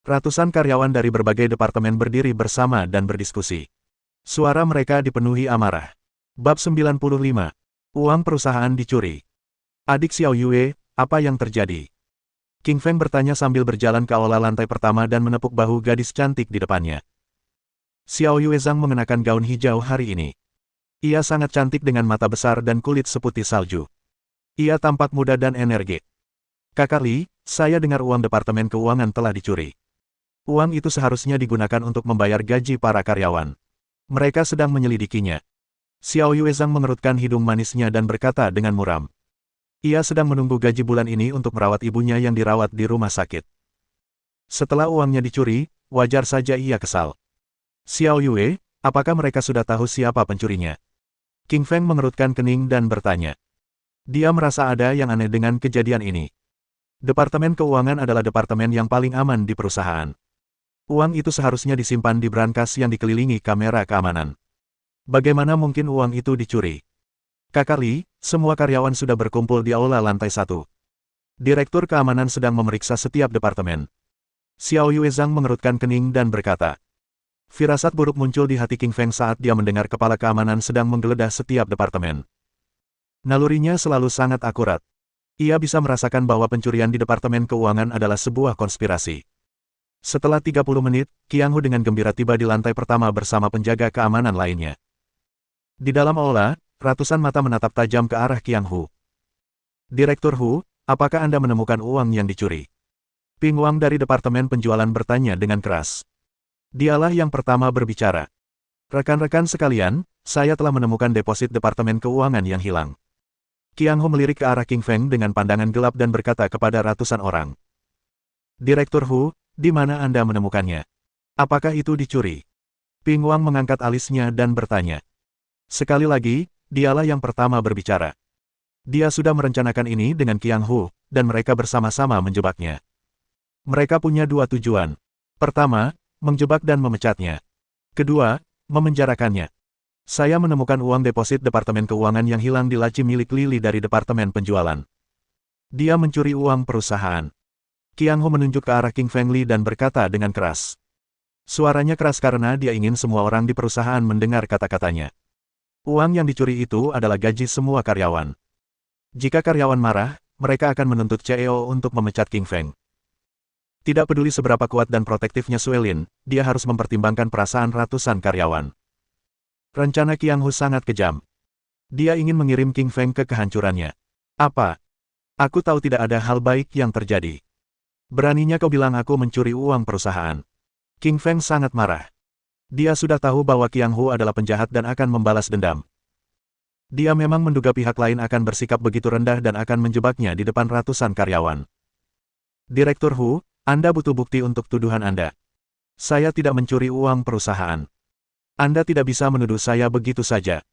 Ratusan karyawan dari berbagai departemen berdiri bersama dan berdiskusi. Suara mereka dipenuhi amarah. Bab 95. Uang perusahaan dicuri. Adik Xiao Yue, apa yang terjadi? King Feng bertanya sambil berjalan ke aula lantai pertama dan menepuk bahu gadis cantik di depannya. Xiao Yue Zhang mengenakan gaun hijau hari ini. Ia sangat cantik dengan mata besar dan kulit seputih salju. Ia tampak muda dan energik. Kakak Li, saya dengar uang Departemen Keuangan telah dicuri. Uang itu seharusnya digunakan untuk membayar gaji para karyawan. Mereka sedang menyelidikinya. Xiao Yue Zhang mengerutkan hidung manisnya dan berkata dengan muram. Ia sedang menunggu gaji bulan ini untuk merawat ibunya yang dirawat di rumah sakit. Setelah uangnya dicuri, wajar saja ia kesal. Xiao Yue, apakah mereka sudah tahu siapa pencurinya? King Feng mengerutkan kening dan bertanya. Dia merasa ada yang aneh dengan kejadian ini. Departemen Keuangan adalah departemen yang paling aman di perusahaan. Uang itu seharusnya disimpan di brankas yang dikelilingi kamera keamanan. Bagaimana mungkin uang itu dicuri? Kakak Li, semua karyawan sudah berkumpul di aula lantai 1. Direktur keamanan sedang memeriksa setiap departemen. Xiao Yue Zhang mengerutkan kening dan berkata. Firasat buruk muncul di hati King Feng saat dia mendengar kepala keamanan sedang menggeledah setiap departemen. Nalurinya selalu sangat akurat. Ia bisa merasakan bahwa pencurian di Departemen Keuangan adalah sebuah konspirasi. Setelah 30 menit, Qiang Hu dengan gembira tiba di lantai pertama bersama penjaga keamanan lainnya. Di dalam aula, ratusan mata menatap tajam ke arah Qiang Hu. Direktur Hu, apakah Anda menemukan uang yang dicuri? Ping Wang dari Departemen Penjualan bertanya dengan keras. Dialah yang pertama berbicara. Rekan-rekan sekalian, saya telah menemukan deposit Departemen Keuangan yang hilang. Qiang Hu melirik ke arah King Feng dengan pandangan gelap dan berkata kepada ratusan orang. Direktur Hu, di mana Anda menemukannya? Apakah itu dicuri? Ping Wang mengangkat alisnya dan bertanya. Sekali lagi, dialah yang pertama berbicara. Dia sudah merencanakan ini dengan Qiang Hu, dan mereka bersama-sama menjebaknya. Mereka punya dua tujuan. Pertama, menjebak dan memecatnya. Kedua, memenjarakannya. Saya menemukan uang deposit Departemen Keuangan yang hilang di laci milik Lili dari Departemen Penjualan. Dia mencuri uang perusahaan. Qiang Hu menunjuk ke arah King Feng Li dan berkata dengan keras. Suaranya keras karena dia ingin semua orang di perusahaan mendengar kata-katanya. Uang yang dicuri itu adalah gaji semua karyawan. Jika karyawan marah, mereka akan menuntut CEO untuk memecat King Feng. Tidak peduli seberapa kuat dan protektifnya Suelin, dia harus mempertimbangkan perasaan ratusan karyawan. Rencana Qiang Hu sangat kejam. Dia ingin mengirim King Feng ke kehancurannya. Apa? Aku tahu tidak ada hal baik yang terjadi. Beraninya kau bilang aku mencuri uang perusahaan. King Feng sangat marah. Dia sudah tahu bahwa Qiang Hu adalah penjahat dan akan membalas dendam. Dia memang menduga pihak lain akan bersikap begitu rendah dan akan menjebaknya di depan ratusan karyawan. Direktur Hu, Anda butuh bukti untuk tuduhan Anda. Saya tidak mencuri uang perusahaan. Anda tidak bisa menuduh saya begitu saja.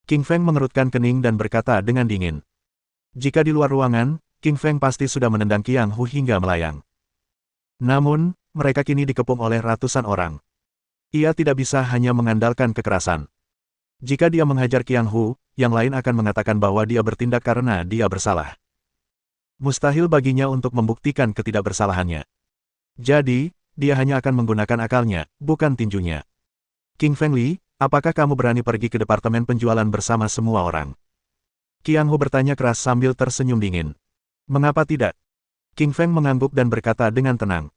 King Feng mengerutkan kening dan berkata dengan dingin. Jika di luar ruangan, King Feng pasti sudah menendang Qiang Hu hingga melayang. Namun, mereka kini dikepung oleh ratusan orang. Ia tidak bisa hanya mengandalkan kekerasan. Jika dia menghajar Qiang Hu, yang lain akan mengatakan bahwa dia bertindak karena dia bersalah. Mustahil baginya untuk membuktikan ketidakbersalahannya. Jadi, dia hanya akan menggunakan akalnya, bukan tinjunya. King Feng Li, apakah kamu berani pergi ke Departemen Penjualan bersama semua orang? Qiang Hu bertanya keras sambil tersenyum dingin. Mengapa tidak? King Feng mengangguk dan berkata dengan tenang.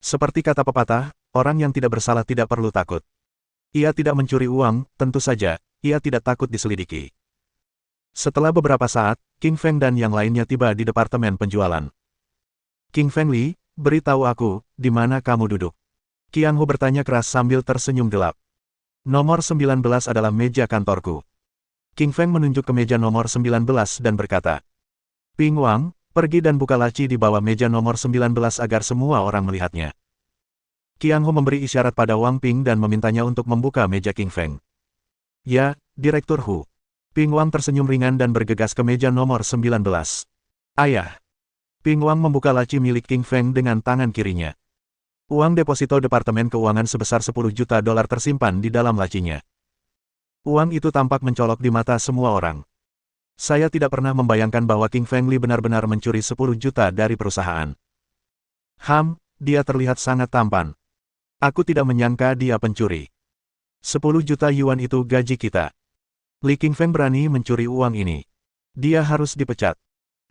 Seperti kata pepatah, orang yang tidak bersalah tidak perlu takut. Ia tidak mencuri uang, tentu saja, ia tidak takut diselidiki. Setelah beberapa saat, King Feng dan yang lainnya tiba di Departemen Penjualan. King Feng Li, beritahu aku, di mana kamu duduk? Qiang Hu bertanya keras sambil tersenyum gelap. Nomor 19 adalah meja kantorku. King Feng menunjuk ke meja nomor 19 dan berkata. Ping Wang, pergi dan buka laci di bawah meja nomor 19 agar semua orang melihatnya. Qiang Hu memberi isyarat pada Wang Ping dan memintanya untuk membuka meja King Feng. Ya, Direktur Hu. Ping Wang tersenyum ringan dan bergegas ke meja nomor 19. Ayah. Ping Wang membuka laci milik King Feng dengan tangan kirinya. Uang deposito Departemen Keuangan sebesar 10 juta dolar tersimpan di dalam lacinya. Uang itu tampak mencolok di mata semua orang. Saya tidak pernah membayangkan bahwa King Feng Li benar-benar mencuri 10 juta dari perusahaan. Dia terlihat sangat tampan. Aku tidak menyangka dia pencuri. 10 juta yuan itu gaji kita. Li Qingfeng berani mencuri uang ini. Dia harus dipecat.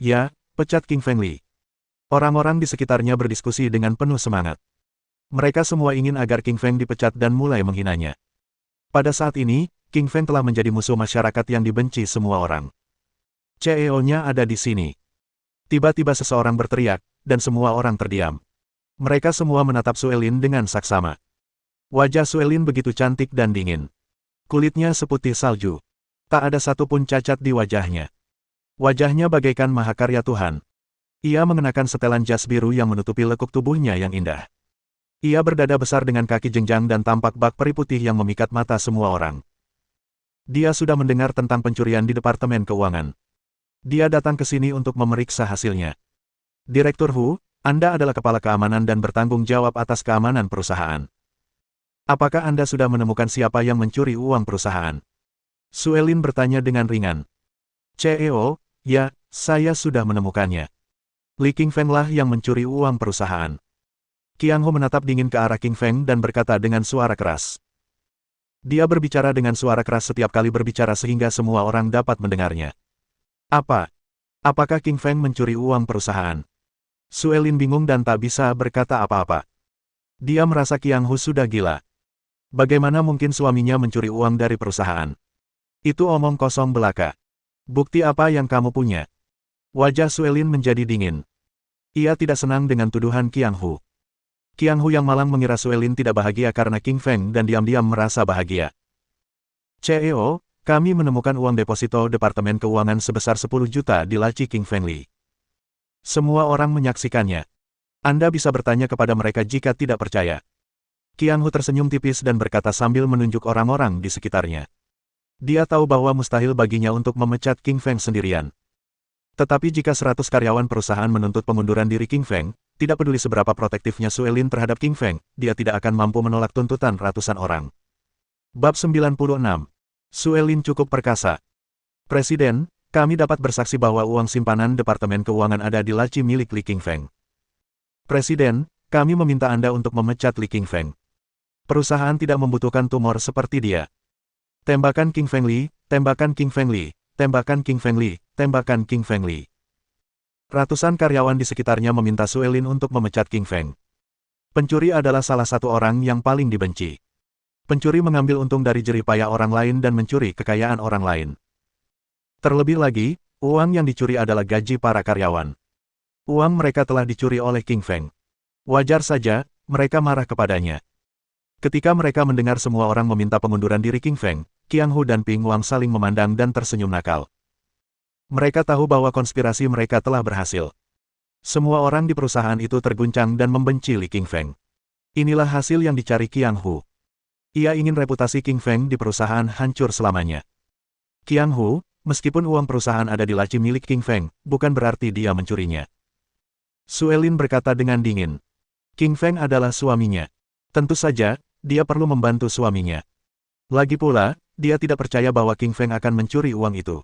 Ya, pecat King Feng Li. Orang-orang di sekitarnya berdiskusi dengan penuh semangat. Mereka semua ingin agar King Feng dipecat dan mulai menghinanya. Pada saat ini, King Feng telah menjadi musuh masyarakat yang dibenci semua orang. CEO-nya ada di sini. Tiba-tiba seseorang berteriak, dan semua orang terdiam. Mereka semua menatap Suelin dengan saksama. Wajah Suelin begitu cantik dan dingin. Kulitnya seputih salju. Tak ada satupun cacat di wajahnya. Wajahnya bagaikan mahakarya Tuhan. Ia mengenakan setelan jas biru yang menutupi lekuk tubuhnya yang indah. Ia berdada besar dengan kaki jenjang dan tampak bak peri putih yang memikat mata semua orang. Dia sudah mendengar tentang pencurian di Departemen Keuangan. Dia datang ke sini untuk memeriksa hasilnya. Direktur Hu, Anda adalah kepala keamanan dan bertanggung jawab atas keamanan perusahaan. Apakah Anda sudah menemukan siapa yang mencuri uang perusahaan? Suelin bertanya dengan ringan. CEO, ya, saya sudah menemukannya. Li Qingfeng lah yang mencuri uang perusahaan. Qiang Hu menatap dingin ke arah King Feng dan berkata dengan suara keras. Dia berbicara dengan suara keras setiap kali berbicara sehingga semua orang dapat mendengarnya. Apa? Apakah King Feng mencuri uang perusahaan? Suelin bingung dan tak bisa berkata apa-apa. Dia merasa Qiang Hu sudah gila. Bagaimana mungkin suaminya mencuri uang dari perusahaan? Itu omong kosong belaka. Bukti apa yang kamu punya? Wajah Suelin menjadi dingin. Ia tidak senang dengan tuduhan Qiang Hu. Qiang Hu yang malang mengira Suelin tidak bahagia karena King Feng dan diam-diam merasa bahagia. CEO, kami menemukan uang deposito Departemen Keuangan sebesar 10 juta di laci King Feng Li. Semua orang menyaksikannya. Anda bisa bertanya kepada mereka jika tidak percaya. Qiang Hu tersenyum tipis dan berkata sambil menunjuk orang-orang di sekitarnya. Dia tahu bahwa mustahil baginya untuk memecat King Feng sendirian. Tetapi jika 100 karyawan perusahaan menuntut pengunduran diri King Feng, tidak peduli seberapa protektifnya Suelin terhadap King Feng, dia tidak akan mampu menolak tuntutan ratusan orang. Bab 96. Suelin cukup perkasa. Presiden, kami dapat bersaksi bahwa uang simpanan Departemen Keuangan ada di laci milik Li King Feng. Presiden, kami meminta Anda untuk memecat Li King Feng. Perusahaan tidak membutuhkan tumor seperti dia. Tembakan King Feng Li, tembakan King Feng Li, tembakan King Feng Li, tembakan King Feng Li. Ratusan karyawan di sekitarnya meminta Suelin untuk memecat King Feng. Pencuri adalah salah satu orang yang paling dibenci. Pencuri mengambil untung dari jerih payah orang lain dan mencuri kekayaan orang lain. Terlebih lagi, uang yang dicuri adalah gaji para karyawan. Uang mereka telah dicuri oleh King Feng. Wajar saja, mereka marah kepadanya. Ketika mereka mendengar semua orang meminta pengunduran diri King Feng, Qiang Hu dan Ping Wang saling memandang dan tersenyum nakal. Mereka tahu bahwa konspirasi mereka telah berhasil. Semua orang di perusahaan itu terguncang dan membenci Li King Feng. Inilah hasil yang dicari Qiang Hu. Ia ingin reputasi King Feng di perusahaan hancur selamanya. Qiang Hu, meskipun uang perusahaan ada di laci milik King Feng, bukan berarti dia mencurinya. Suelin berkata dengan dingin. King Feng adalah suaminya. Tentu saja, dia perlu membantu suaminya. Lagi pula, dia tidak percaya bahwa King Feng akan mencuri uang itu.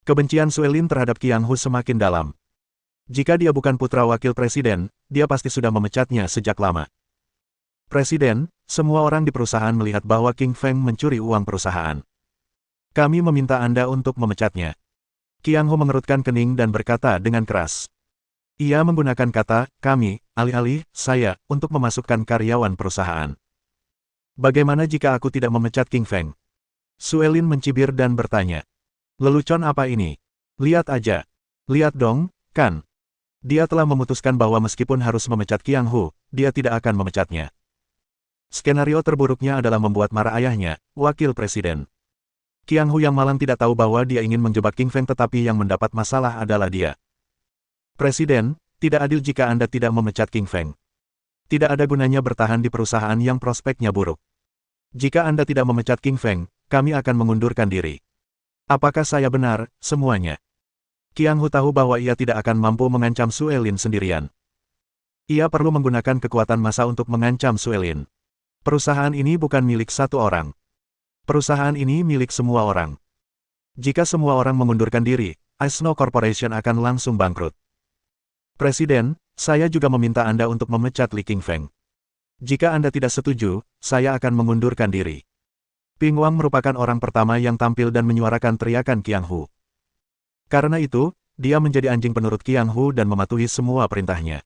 Kebencian Suelin terhadap Qiang Hu semakin dalam. Jika dia bukan putra wakil presiden, dia pasti sudah memecatnya sejak lama. Presiden, semua orang di perusahaan melihat bahwa King Feng mencuri uang perusahaan. Kami meminta Anda untuk memecatnya. Qiang Hu mengerutkan kening dan berkata dengan keras. Ia menggunakan kata, kami, alih-alih, saya, untuk memasukkan karyawan perusahaan. Bagaimana jika aku tidak memecat King Feng? Suelin mencibir dan bertanya. Lelucon apa ini? Lihat aja. Lihat dong, kan? Dia telah memutuskan bahwa meskipun harus memecat Qiang Hu, dia tidak akan memecatnya. Skenario terburuknya adalah membuat marah ayahnya, wakil presiden. Qiang Hu yang malang tidak tahu bahwa dia ingin menjebak King Feng tetapi yang mendapat masalah adalah dia. Presiden, tidak adil jika Anda tidak memecat King Feng. Tidak ada gunanya bertahan di perusahaan yang prospeknya buruk. Jika Anda tidak memecat King Feng, kami akan mengundurkan diri. Apakah saya benar, semuanya? Qiang Hu tahu bahwa ia tidak akan mampu mengancam Suelin sendirian. Ia perlu menggunakan kekuatan massa untuk mengancam Suelin. Perusahaan ini bukan milik satu orang. Perusahaan ini milik semua orang. Jika semua orang mengundurkan diri, Aisno Corporation akan langsung bangkrut. Presiden, saya juga meminta Anda untuk memecat Li King Feng. Jika Anda tidak setuju, saya akan mengundurkan diri. Ping Wang merupakan orang pertama yang tampil dan menyuarakan teriakan Qiang Hu. Karena itu, dia menjadi anjing penurut Qiang Hu dan mematuhi semua perintahnya.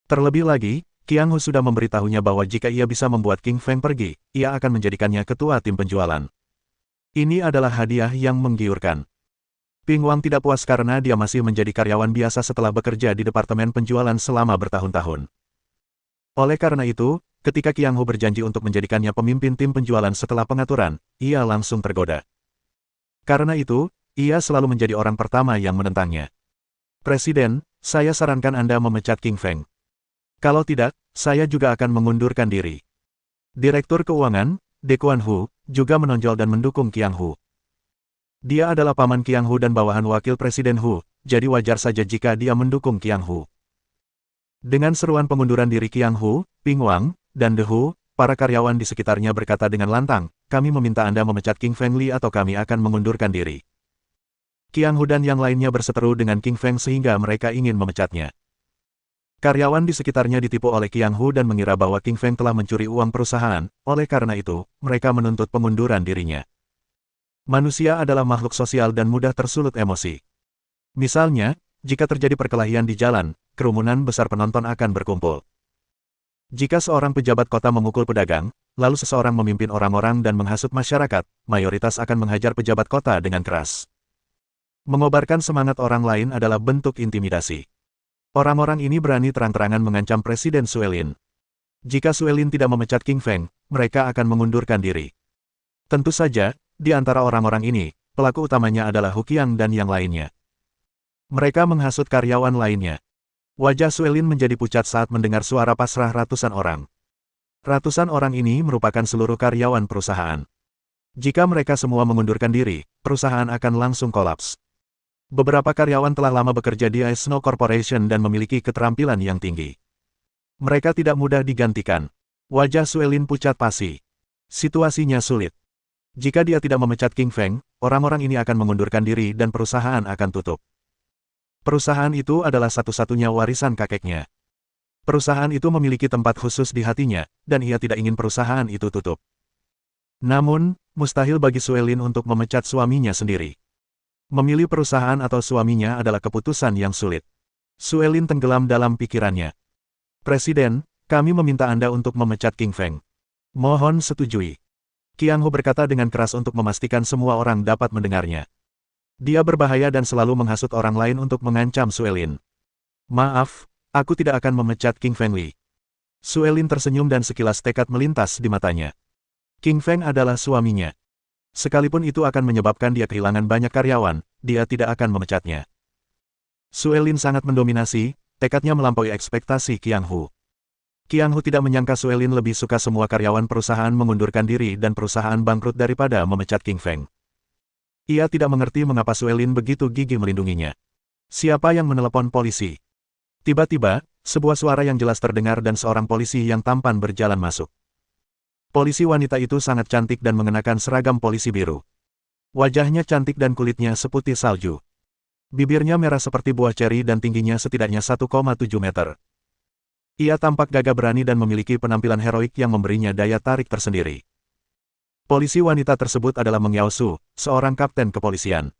Terlebih lagi, Qiang Hu sudah memberitahunya bahwa jika ia bisa membuat King Feng pergi, ia akan menjadikannya ketua tim penjualan. Ini adalah hadiah yang menggiurkan. Ping Wang tidak puas karena dia masih menjadi karyawan biasa setelah bekerja di departemen penjualan selama bertahun-tahun. Oleh karena itu, ketika Qiang Hu berjanji untuk menjadikannya pemimpin tim penjualan setelah pengaturan, ia langsung tergoda. Karena itu, ia selalu menjadi orang pertama yang menentangnya. Presiden, saya sarankan Anda memecat King Feng. Kalau tidak, saya juga akan mengundurkan diri. Direktur Keuangan, De Kuan Hu, juga menonjol dan mendukung Qiang Hu. Dia adalah paman Qiang Hu dan bawahan wakil Presiden Hu, jadi wajar saja jika dia mendukung Qiang Hu. Dengan seruan pengunduran diri Qiang Hu, Ping Wang, dan De Hu, para karyawan di sekitarnya berkata dengan lantang, kami meminta Anda memecat King Feng Li atau kami akan mengundurkan diri. Qiang Hu dan yang lainnya berseteru dengan King Feng sehingga mereka ingin memecatnya. Karyawan di sekitarnya ditipu oleh Qiang Hu dan mengira bahwa King Feng telah mencuri uang perusahaan, oleh karena itu, mereka menuntut pengunduran dirinya. Manusia adalah makhluk sosial dan mudah tersulut emosi. Misalnya, jika terjadi perkelahian di jalan, kerumunan besar penonton akan berkumpul. Jika seorang pejabat kota memukul pedagang, lalu seseorang memimpin orang-orang dan menghasut masyarakat, mayoritas akan menghajar pejabat kota dengan keras. Mengobarkan semangat orang lain adalah bentuk intimidasi. Orang-orang ini berani terang-terangan mengancam Presiden Suelin. Jika Suelin tidak memecat King Feng, mereka akan mengundurkan diri. Tentu saja, di antara orang-orang ini, pelaku utamanya adalah Hu Qiang dan yang lainnya. Mereka menghasut karyawan lainnya. Wajah Suelin menjadi pucat saat mendengar suara pasrah ratusan orang. Ratusan orang ini merupakan seluruh karyawan perusahaan. Jika mereka semua mengundurkan diri, perusahaan akan langsung kolaps. Beberapa karyawan telah lama bekerja di Snow Corporation dan memiliki keterampilan yang tinggi. Mereka tidak mudah digantikan. Wajah Suelin pucat pasi. Situasinya sulit. Jika dia tidak memecat King Feng, orang-orang ini akan mengundurkan diri dan perusahaan akan tutup. Perusahaan itu adalah satu-satunya warisan kakeknya. Perusahaan itu memiliki tempat khusus di hatinya, dan ia tidak ingin perusahaan itu tutup. Namun, mustahil bagi Suelin untuk memecat suaminya sendiri. Memilih perusahaan atau suaminya adalah keputusan yang sulit. Suelin tenggelam dalam pikirannya. Presiden, kami meminta Anda untuk memecat King Feng. Mohon setujui. Qiang Hu berkata dengan keras untuk memastikan semua orang dapat mendengarnya. Dia berbahaya dan selalu menghasut orang lain untuk mengancam Suelin. Maaf, aku tidak akan memecat King Feng Li. Suelin tersenyum dan sekilas tekad melintas di matanya. King Feng adalah suaminya. Sekalipun itu akan menyebabkan dia kehilangan banyak karyawan, dia tidak akan memecatnya. Suelin sangat mendominasi, tekadnya melampaui ekspektasi Qiang Hu. Qiang Hu tidak menyangka Suelin lebih suka semua karyawan perusahaan mengundurkan diri dan perusahaan bangkrut daripada memecat King Feng. Ia tidak mengerti mengapa Suelin begitu gigih melindunginya. Siapa yang menelepon polisi? Tiba-tiba, sebuah suara yang jelas terdengar dan seorang polisi yang tampan berjalan masuk. Polisi wanita itu sangat cantik dan mengenakan seragam polisi biru. Wajahnya cantik dan kulitnya seputih salju. Bibirnya merah seperti buah ceri dan tingginya setidaknya 1,7 meter. Ia tampak gagah berani dan memiliki penampilan heroik yang memberinya daya tarik tersendiri. Polisi wanita tersebut adalah Meng Yao Su, seorang kapten kepolisian.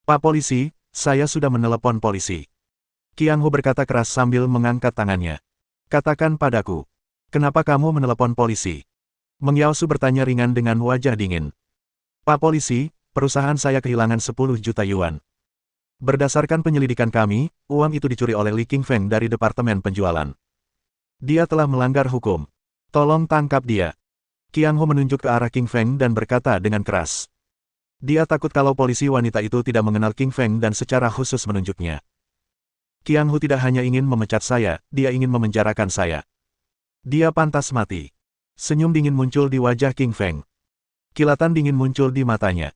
Pak Polisi, saya sudah menelepon polisi. Qiang Hu berkata keras sambil mengangkat tangannya. Katakan padaku, kenapa kamu menelepon polisi? Meng Yao Su bertanya ringan dengan wajah dingin. Pak Polisi, perusahaan saya kehilangan 10 juta yuan. Berdasarkan penyelidikan kami, uang itu dicuri oleh Li King Feng dari departemen penjualan. Dia telah melanggar hukum. Tolong tangkap dia. Qiang Hu menunjuk ke arah King Feng dan berkata dengan keras. Dia takut kalau polisi wanita itu tidak mengenal King Feng dan secara khusus menunjuknya. Qiang Hu tidak hanya ingin memecat saya, dia ingin memenjarakan saya. Dia pantas mati. Senyum dingin muncul di wajah King Feng. Kilatan dingin muncul di matanya.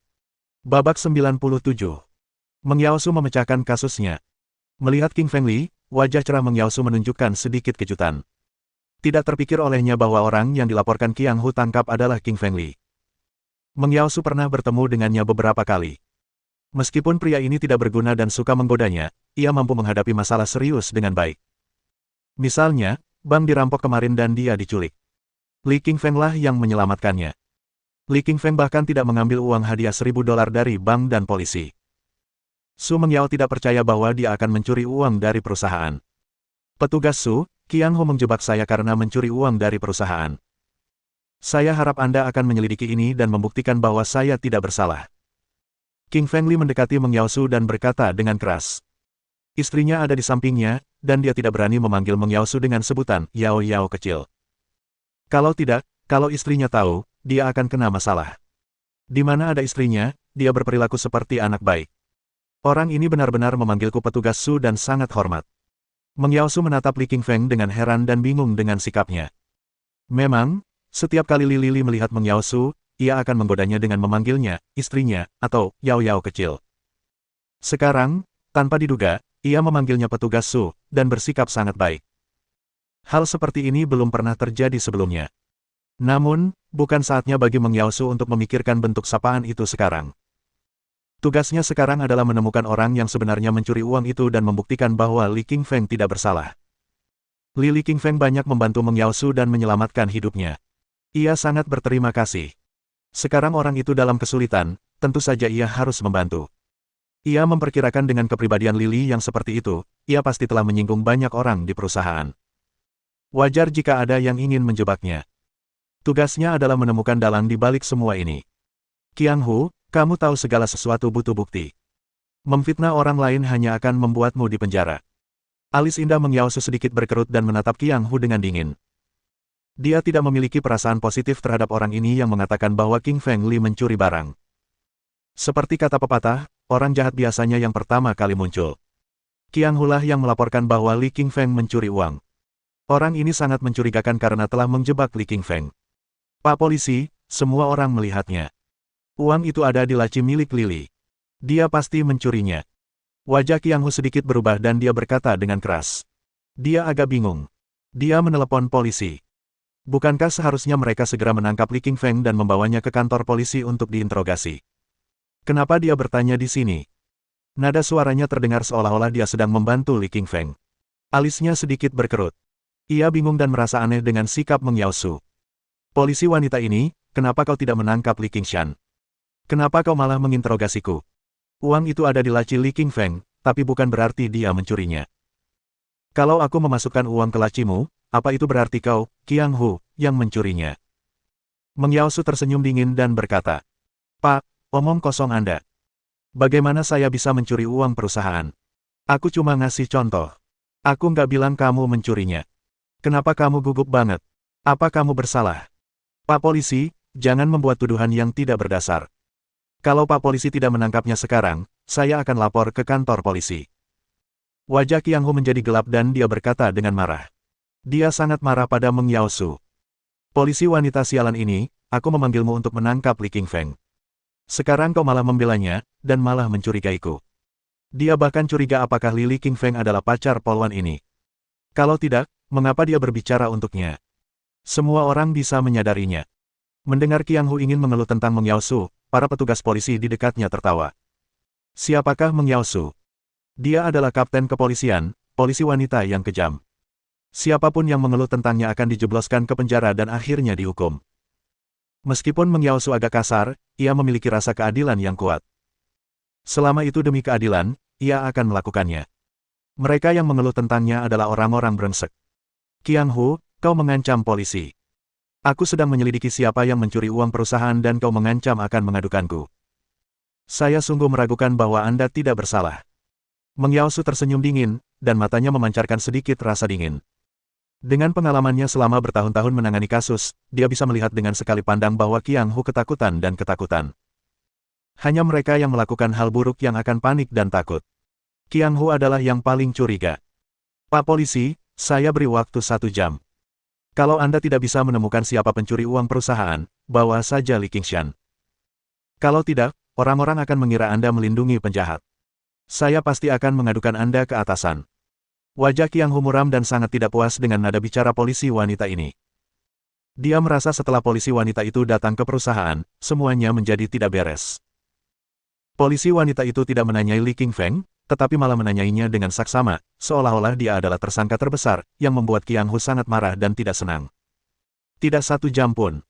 Babak 97. Meng Yao Su memecahkan kasusnya. Melihat King Feng Li, wajah cerah Meng Yao Su menunjukkan sedikit kejutan. Tidak terpikir olehnya bahwa orang yang dilaporkan Qiang Hu tangkap adalah King Feng Li. Meng Yao Su pernah bertemu dengannya beberapa kali. Meskipun pria ini tidak berguna dan suka menggodanya, ia mampu menghadapi masalah serius dengan baik. Misalnya, bank dirampok kemarin dan dia diculik. Li King Feng lah yang menyelamatkannya. Li Qingfeng bahkan tidak mengambil uang hadiah $1.000 dari bank dan polisi. Su Mengyao tidak percaya bahwa dia akan mencuri uang dari perusahaan. Petugas Su, Qiang Hu menjebak saya karena mencuri uang dari perusahaan. Saya harap Anda akan menyelidiki ini dan membuktikan bahwa saya tidak bersalah. King Feng Li mendekati Mengyao Su dan berkata dengan keras. Istrinya ada di sampingnya, dan dia tidak berani memanggil Mengyao Su dengan sebutan Yao Yao kecil. Kalau tidak, kalau istrinya tahu, dia akan kena masalah. Di mana ada istrinya, dia berperilaku seperti anak baik. Orang ini benar-benar memanggilku petugas Su dan sangat hormat. Mengyao Su menatap Li Qingfeng dengan heran dan bingung dengan sikapnya. Memang, setiap kali Li Li melihat Mengyao Su, ia akan menggodanya dengan memanggilnya, istrinya, atau Yao Yao kecil. Sekarang, tanpa diduga, ia memanggilnya petugas Su, dan bersikap sangat baik. Hal seperti ini belum pernah terjadi sebelumnya. Namun, bukan saatnya bagi Mengyao Su untuk memikirkan bentuk sapaan itu sekarang. Tugasnya sekarang adalah menemukan orang yang sebenarnya mencuri uang itu dan membuktikan bahwa Li Qingfeng tidak bersalah. Li Qingfeng banyak membantu Mengyao Su dan menyelamatkan hidupnya. Ia sangat berterima kasih. Sekarang orang itu dalam kesulitan, tentu saja ia harus membantu. Ia memperkirakan dengan kepribadian Lily yang seperti itu, ia pasti telah menyinggung banyak orang di perusahaan. Wajar jika ada yang ingin menjebaknya. Tugasnya adalah menemukan dalang di balik semua ini. Qiang Hu, kamu tahu segala sesuatu butuh bukti. Memfitnah orang lain hanya akan membuatmu dipenjara. Alis indah Mengyao Su sedikit berkerut dan menatap Qiang Hu dengan dingin. Dia tidak memiliki perasaan positif terhadap orang ini yang mengatakan bahwa King Feng Li mencuri barang. Seperti kata pepatah, orang jahat biasanya yang pertama kali muncul. Qiang Hu lah yang melaporkan bahwa Li Qingfeng mencuri uang. Orang ini sangat mencurigakan karena telah menjebak Li Qingfeng. Pak polisi, semua orang melihatnya. Uang itu ada di laci milik Lily. Dia pasti mencurinya. Wajah Qiang Hu sedikit berubah dan dia berkata dengan keras. Dia agak bingung. Dia menelepon polisi. Bukankah seharusnya mereka segera menangkap Li Qingfeng dan membawanya ke kantor polisi untuk diinterogasi? Kenapa dia bertanya di sini? Nada suaranya terdengar seolah-olah dia sedang membantu Li Qingfeng. Alisnya sedikit berkerut. Ia bingung dan merasa aneh dengan sikap Mengyao Su. Polisi wanita ini, kenapa kau tidak menangkap Li Qingshan? Kenapa kau malah menginterogasiku? Uang itu ada di laci Li Qingfeng, tapi bukan berarti dia mencurinya. Kalau aku memasukkan uang ke lacimu, apa itu berarti kau, Qiang Hu, yang mencurinya? Mengyao Su tersenyum dingin dan berkata, Pak, omong kosong Anda. Bagaimana saya bisa mencuri uang perusahaan? Aku cuma ngasih contoh. Aku nggak bilang kamu mencurinya. Kenapa kamu gugup banget? Apa kamu bersalah? Pak polisi, jangan membuat tuduhan yang tidak berdasar. Kalau Pak polisi tidak menangkapnya sekarang, saya akan lapor ke kantor polisi. Wajah Qiang Hu menjadi gelap dan dia berkata dengan marah. Dia sangat marah pada Mengyao Su. Polisi wanita sialan ini, aku memanggilmu untuk menangkap Li Qingfeng. Sekarang kau malah membelanya, dan malah mencurigaiku. Dia bahkan curiga apakah Li Qingfeng adalah pacar polwan ini. Kalau tidak, mengapa dia berbicara untuknya? Semua orang bisa menyadarinya. Mendengar Qiang Hu ingin mengeluh tentang Mengyao Su, para petugas polisi di dekatnya tertawa. Siapakah Mengyao Su? Dia adalah kapten kepolisian, polisi wanita yang kejam. Siapapun yang mengeluh tentangnya akan dijebloskan ke penjara dan akhirnya dihukum. Meskipun Mengyao Su agak kasar, ia memiliki rasa keadilan yang kuat. Selama itu demi keadilan, ia akan melakukannya. Mereka yang mengeluh tentangnya adalah orang-orang brengsek. Qiang Hu, kau mengancam polisi. Aku sedang menyelidiki siapa yang mencuri uang perusahaan dan kau mengancam akan mengadukanku. Saya sungguh meragukan bahwa Anda tidak bersalah. Mengyao Su tersenyum dingin, dan matanya memancarkan sedikit rasa dingin. Dengan pengalamannya selama bertahun-tahun menangani kasus, dia bisa melihat dengan sekali pandang bahwa Qiang Hu ketakutan dan ketakutan. Hanya mereka yang melakukan hal buruk yang akan panik dan takut. Qiang Hu adalah yang paling curiga. Pak polisi, saya beri waktu 1 jam. Kalau Anda tidak bisa menemukan siapa pencuri uang perusahaan, bawa saja Li Qingshan. Kalau tidak, orang-orang akan mengira Anda melindungi penjahat. Saya pasti akan mengadukan Anda ke atasan. Wajah Qiang Hu muram dan sangat tidak puas dengan nada bicara polisi wanita ini. Dia merasa setelah polisi wanita itu datang ke perusahaan, semuanya menjadi tidak beres. Polisi wanita itu tidak menanyai Li Qingfeng, tetapi malah menanyainya dengan saksama, seolah-olah dia adalah tersangka terbesar, yang membuat Qiang Hu sangat marah dan tidak senang. Tidak 1 jam pun.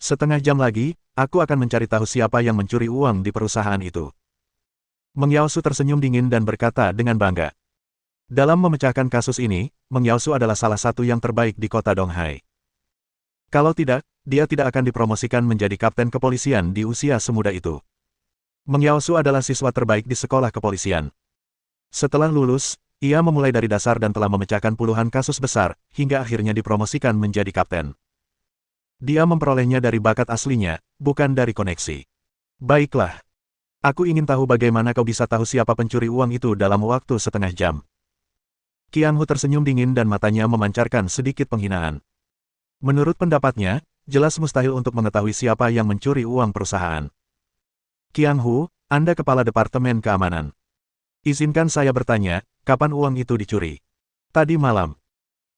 Setengah jam lagi, aku akan mencari tahu siapa yang mencuri uang di perusahaan itu. Meng Yaosu tersenyum dingin dan berkata dengan bangga. Dalam memecahkan kasus ini, Meng Yaosu adalah salah satu yang terbaik di kota Donghai. Kalau tidak, dia tidak akan dipromosikan menjadi kapten kepolisian di usia semuda itu. Meng Yaosu adalah siswa terbaik di sekolah kepolisian. Setelah lulus, ia memulai dari dasar dan telah memecahkan puluhan kasus besar, hingga akhirnya dipromosikan menjadi kapten. Dia memperolehnya dari bakat aslinya, bukan dari koneksi. Baiklah. Aku ingin tahu bagaimana kau bisa tahu siapa pencuri uang itu dalam waktu setengah jam. Qiang Hu tersenyum dingin dan matanya memancarkan sedikit penghinaan. Menurut pendapatnya, jelas mustahil untuk mengetahui siapa yang mencuri uang perusahaan. Qiang Hu, Anda kepala Departemen Keamanan. Izinkan saya bertanya, kapan uang itu dicuri? Tadi malam.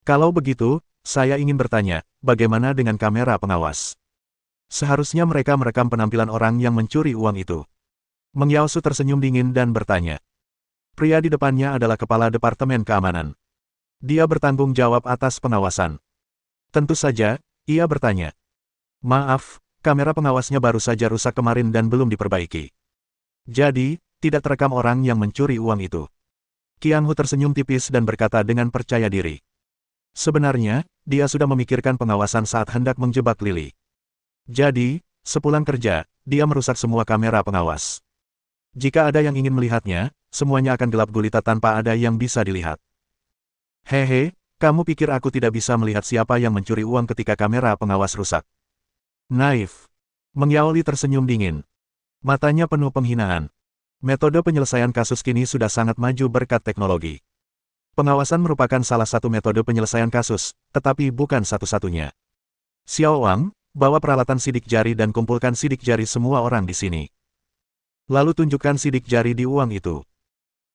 Kalau begitu, saya ingin bertanya, bagaimana dengan kamera pengawas? Seharusnya mereka merekam penampilan orang yang mencuri uang itu. Meng Yaosu tersenyum dingin dan bertanya. Pria di depannya adalah kepala Departemen Keamanan. Dia bertanggung jawab atas pengawasan. Tentu saja, ia bertanya. Maaf, kamera pengawasnya baru saja rusak kemarin dan belum diperbaiki. Jadi, tidak terekam orang yang mencuri uang itu. Qiang Hu tersenyum tipis dan berkata dengan percaya diri. Sebenarnya, dia sudah memikirkan pengawasan saat hendak menjebak Lily. Jadi, sepulang kerja, dia merusak semua kamera pengawas. Jika ada yang ingin melihatnya, semuanya akan gelap gulita tanpa ada yang bisa dilihat. Hehe, kamu pikir aku tidak bisa melihat siapa yang mencuri uang ketika kamera pengawas rusak? Naif. Meng Yaoli tersenyum dingin. Matanya penuh penghinaan. Metode penyelesaian kasus kini sudah sangat maju berkat teknologi. Pengawasan merupakan salah satu metode penyelesaian kasus, tetapi bukan satu-satunya. Xiao Wang, bawa peralatan sidik jari dan kumpulkan sidik jari semua orang di sini. Lalu tunjukkan sidik jari di uang itu.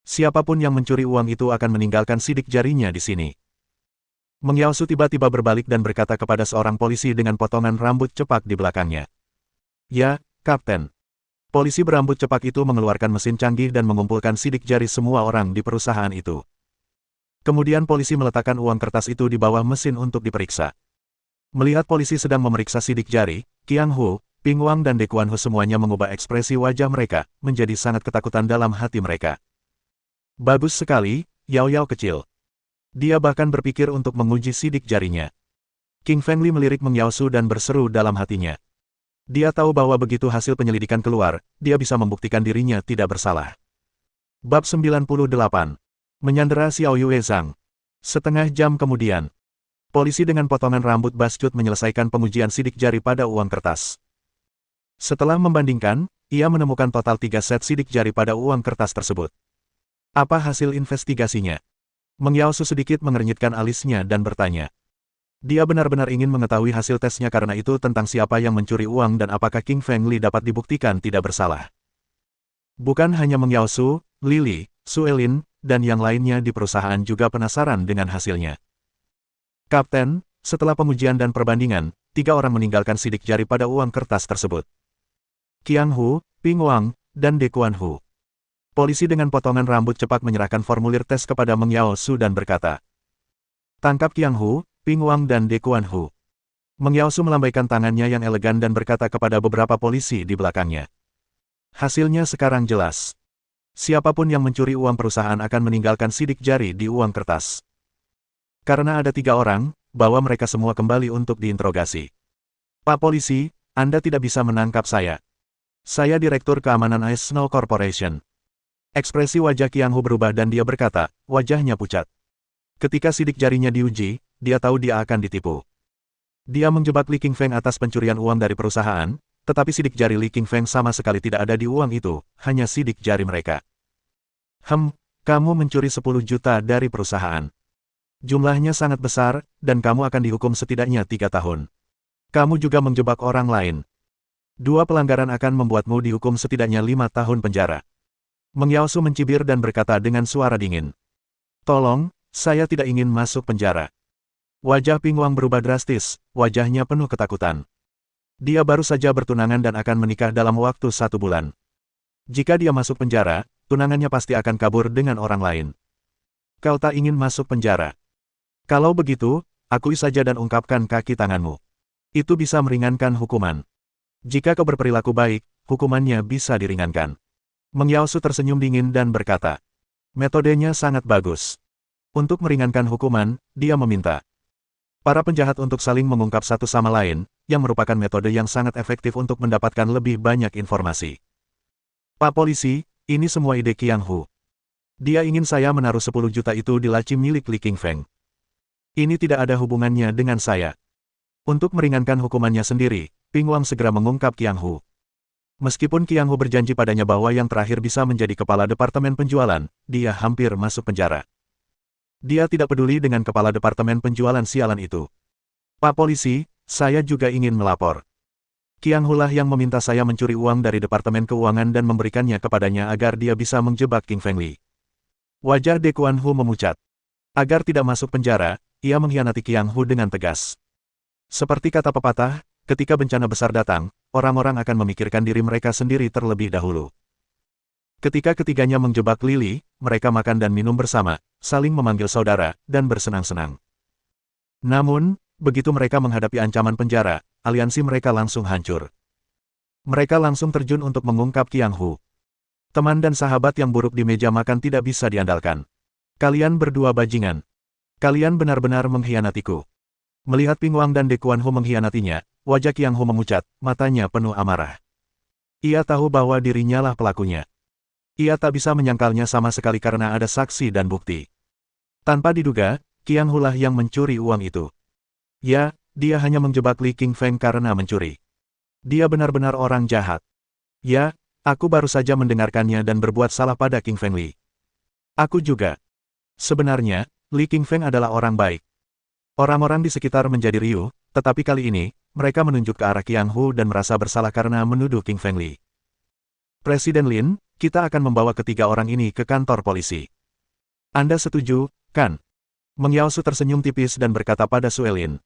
Siapapun yang mencuri uang itu akan meninggalkan sidik jarinya di sini. Meng Yaosu tiba-tiba berbalik dan berkata kepada seorang polisi dengan potongan rambut cepak di belakangnya. Ya, Kapten. Polisi berambut cepak itu mengeluarkan mesin canggih dan mengumpulkan sidik jari semua orang di perusahaan itu. Kemudian polisi meletakkan uang kertas itu di bawah mesin untuk diperiksa. Melihat polisi sedang memeriksa sidik jari, Qiang Hu, Ping Wang dan Dekuan Hu semuanya mengubah ekspresi wajah mereka, menjadi sangat ketakutan dalam hati mereka. Bagus sekali, Yao Yao kecil. Dia bahkan berpikir untuk menguji sidik jarinya. King Fengli melirik Meng Yaosu dan berseru dalam hatinya. Dia tahu bahwa begitu hasil penyelidikan keluar, dia bisa membuktikan dirinya tidak bersalah. Bab 98. Menyandera Xiao Yue Zhang. Setengah jam kemudian, polisi dengan potongan rambut bascut menyelesaikan pengujian sidik jari pada uang kertas. Setelah membandingkan, ia menemukan total 3 set sidik jari pada uang kertas tersebut. Apa hasil investigasinya? Meng Yaosu sedikit mengernyitkan alisnya dan bertanya. Dia benar-benar ingin mengetahui hasil tesnya karena itu tentang siapa yang mencuri uang dan apakah King Fengli dapat dibuktikan tidak bersalah. Bukan hanya Meng Yaosu, Lily, Suelin, dan yang lainnya di perusahaan juga penasaran dengan hasilnya. Kapten, setelah pengujian dan perbandingan, 3 orang meninggalkan sidik jari pada uang kertas tersebut. Qiang Hu, Ping Wang, dan Dekuan Hu. Polisi dengan potongan rambut cepat menyerahkan formulir tes kepada Meng Yaosu dan berkata. Tangkap Qiang Hu, Ping Wang dan Dekuan Hu. Meng Yaosu melambaikan tangannya yang elegan dan berkata kepada beberapa polisi di belakangnya. Hasilnya sekarang jelas. Siapapun yang mencuri uang perusahaan akan meninggalkan sidik jari di uang kertas. Karena ada 3 orang, bawa mereka semua kembali untuk diinterogasi. Pak Polisi, Anda tidak bisa menangkap saya. Saya Direktur Keamanan Ice Snow Corporation. Ekspresi wajah Qiang Hu berubah dan dia berkata, wajahnya pucat. Ketika sidik jarinya diuji, dia tahu dia akan ditipu. Dia menjebak Li Qingfeng atas pencurian uang dari perusahaan, tetapi sidik jari Li Qingfeng sama sekali tidak ada di uang itu, hanya sidik jari mereka. Kamu mencuri 10 juta dari perusahaan. Jumlahnya sangat besar, dan kamu akan dihukum setidaknya 3 tahun. Kamu juga menjebak orang lain. 2 pelanggaran akan membuatmu dihukum setidaknya 5 tahun penjara. Meng Yaosu mencibir dan berkata dengan suara dingin. Tolong, saya tidak ingin masuk penjara. Wajah Ping Wang berubah drastis, wajahnya penuh ketakutan. Dia baru saja bertunangan dan akan menikah dalam waktu 1 bulan. Jika dia masuk penjara, tunangannya pasti akan kabur dengan orang lain. Kau tak ingin masuk penjara. Kalau begitu, akui saja dan ungkapkan kaki tanganmu. Itu bisa meringankan hukuman. Jika kau berperilaku baik, hukumannya bisa diringankan. Meng Yaosu tersenyum dingin dan berkata, metodenya sangat bagus. Untuk meringankan hukuman, dia meminta para penjahat untuk saling mengungkap satu sama lain, yang merupakan metode yang sangat efektif untuk mendapatkan lebih banyak informasi. Pak Polisi, ini semua ide Qiang Hu. Dia ingin saya menaruh 10 juta itu di laci milik Li Qingfeng. Ini tidak ada hubungannya dengan saya. Untuk meringankan hukumannya sendiri, Ping Wang segera mengungkap Qiang Hu. Meskipun Qiang Hu berjanji padanya bahwa yang terakhir bisa menjadi kepala departemen penjualan, dia hampir masuk penjara. Dia tidak peduli dengan kepala departemen penjualan sialan itu. Pak Polisi, saya juga ingin melapor. Qiang Hu lah yang meminta saya mencuri uang dari Departemen Keuangan dan memberikannya kepadanya agar dia bisa menjebak King Feng Li. Wajah De Kuan Hu memucat. Agar tidak masuk penjara, ia mengkhianati Qiang Hu dengan tegas. Seperti kata pepatah, ketika bencana besar datang, orang-orang akan memikirkan diri mereka sendiri terlebih dahulu. Ketika ketiganya menjebak Lily, mereka makan dan minum bersama, saling memanggil saudara, dan bersenang-senang. Namun, begitu mereka menghadapi ancaman penjara, aliansi mereka langsung hancur. Mereka langsung terjun untuk mengungkap Qiang Hu. Teman dan sahabat yang buruk di meja makan tidak bisa diandalkan. Kalian berdua bajingan. Kalian benar-benar mengkhianatiku. Melihat Ping Wang dan De Kuan Hu mengkhianatinya, wajah Qiang Hu memucat, matanya penuh amarah. Ia tahu bahwa dirinya lah pelakunya. Ia tak bisa menyangkalnya sama sekali karena ada saksi dan bukti. Tanpa diduga, Qiang Hu lah yang mencuri uang itu. Ya, dia hanya menjebak Li Qingfeng karena mencuri. Dia benar-benar orang jahat. Ya, aku baru saja mendengarkannya dan berbuat salah pada King Feng Li. Aku juga. Sebenarnya, Li Qingfeng adalah orang baik. Orang-orang di sekitar menjadi riuh, tetapi kali ini, mereka menunjuk ke arah Qiang Hu dan merasa bersalah karena menuduh King Feng Li. Presiden Lin, kita akan membawa ketiga orang ini ke kantor polisi. Anda setuju, kan? Meng Yaosu tersenyum tipis dan berkata pada Suelin.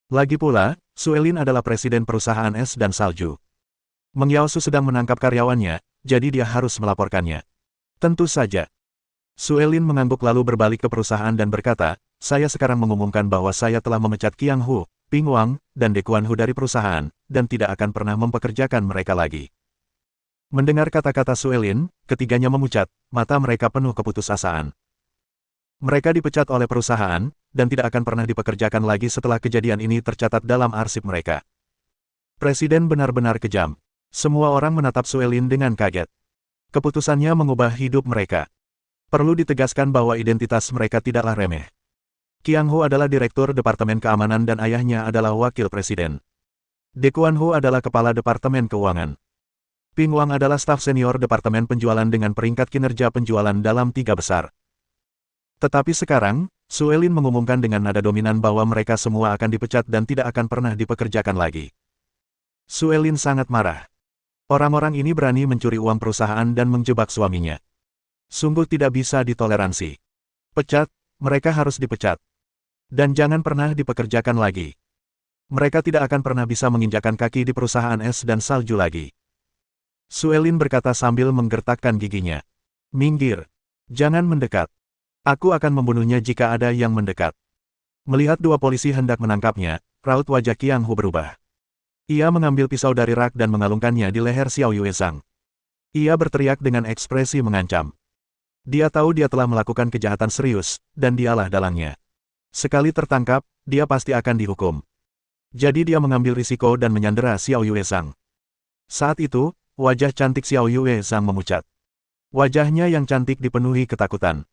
Lagi pula, Suelin adalah presiden perusahaan es dan salju. Meng Yaosu sedang menangkap karyawannya, jadi dia harus melaporkannya. Tentu saja. Suelin mengangguk lalu berbalik ke perusahaan dan berkata, saya sekarang mengumumkan bahwa saya telah memecat Qiang Hu, Ping Wang, dan De Kuan Hu dari perusahaan, dan tidak akan pernah mempekerjakan mereka lagi. Mendengar kata-kata Suelin, ketiganya memucat, mata mereka penuh keputusasaan. Mereka dipecat oleh perusahaan, dan tidak akan pernah dipekerjakan lagi setelah kejadian ini tercatat dalam arsip mereka. Presiden benar-benar kejam. Semua orang menatap Suelin dengan kaget. Keputusannya mengubah hidup mereka. Perlu ditegaskan bahwa identitas mereka tidaklah remeh. Qiang Hu adalah Direktur Departemen Keamanan dan ayahnya adalah Wakil Presiden. De Kuan Hu adalah Kepala Departemen Keuangan. Ping Wang adalah staf senior Departemen Penjualan dengan peringkat kinerja penjualan dalam 3 besar. Tetapi sekarang, Suelin mengumumkan dengan nada dominan bahwa mereka semua akan dipecat dan tidak akan pernah dipekerjakan lagi. Suelin sangat marah. Orang-orang ini berani mencuri uang perusahaan dan menjebak suaminya. Sungguh tidak bisa ditoleransi. Pecat, mereka harus dipecat. Dan jangan pernah dipekerjakan lagi. Mereka tidak akan pernah bisa menginjakan kaki di perusahaan es dan salju lagi. Suelin berkata sambil menggertakkan giginya. Minggir. Jangan mendekat. Aku akan membunuhnya jika ada yang mendekat. Melihat dua polisi hendak menangkapnya, raut wajah Qiang Hu berubah. Ia mengambil pisau dari rak dan mengalungkannya di leher Xiao Yuezhang. Ia berteriak dengan ekspresi mengancam. Dia tahu dia telah melakukan kejahatan serius, dan dialah dalangnya. Sekali tertangkap, dia pasti akan dihukum. Jadi dia mengambil risiko dan menyandera Xiao Yuezhang. Saat itu, wajah cantik Xiao Yuezhang memucat. Wajahnya yang cantik dipenuhi ketakutan.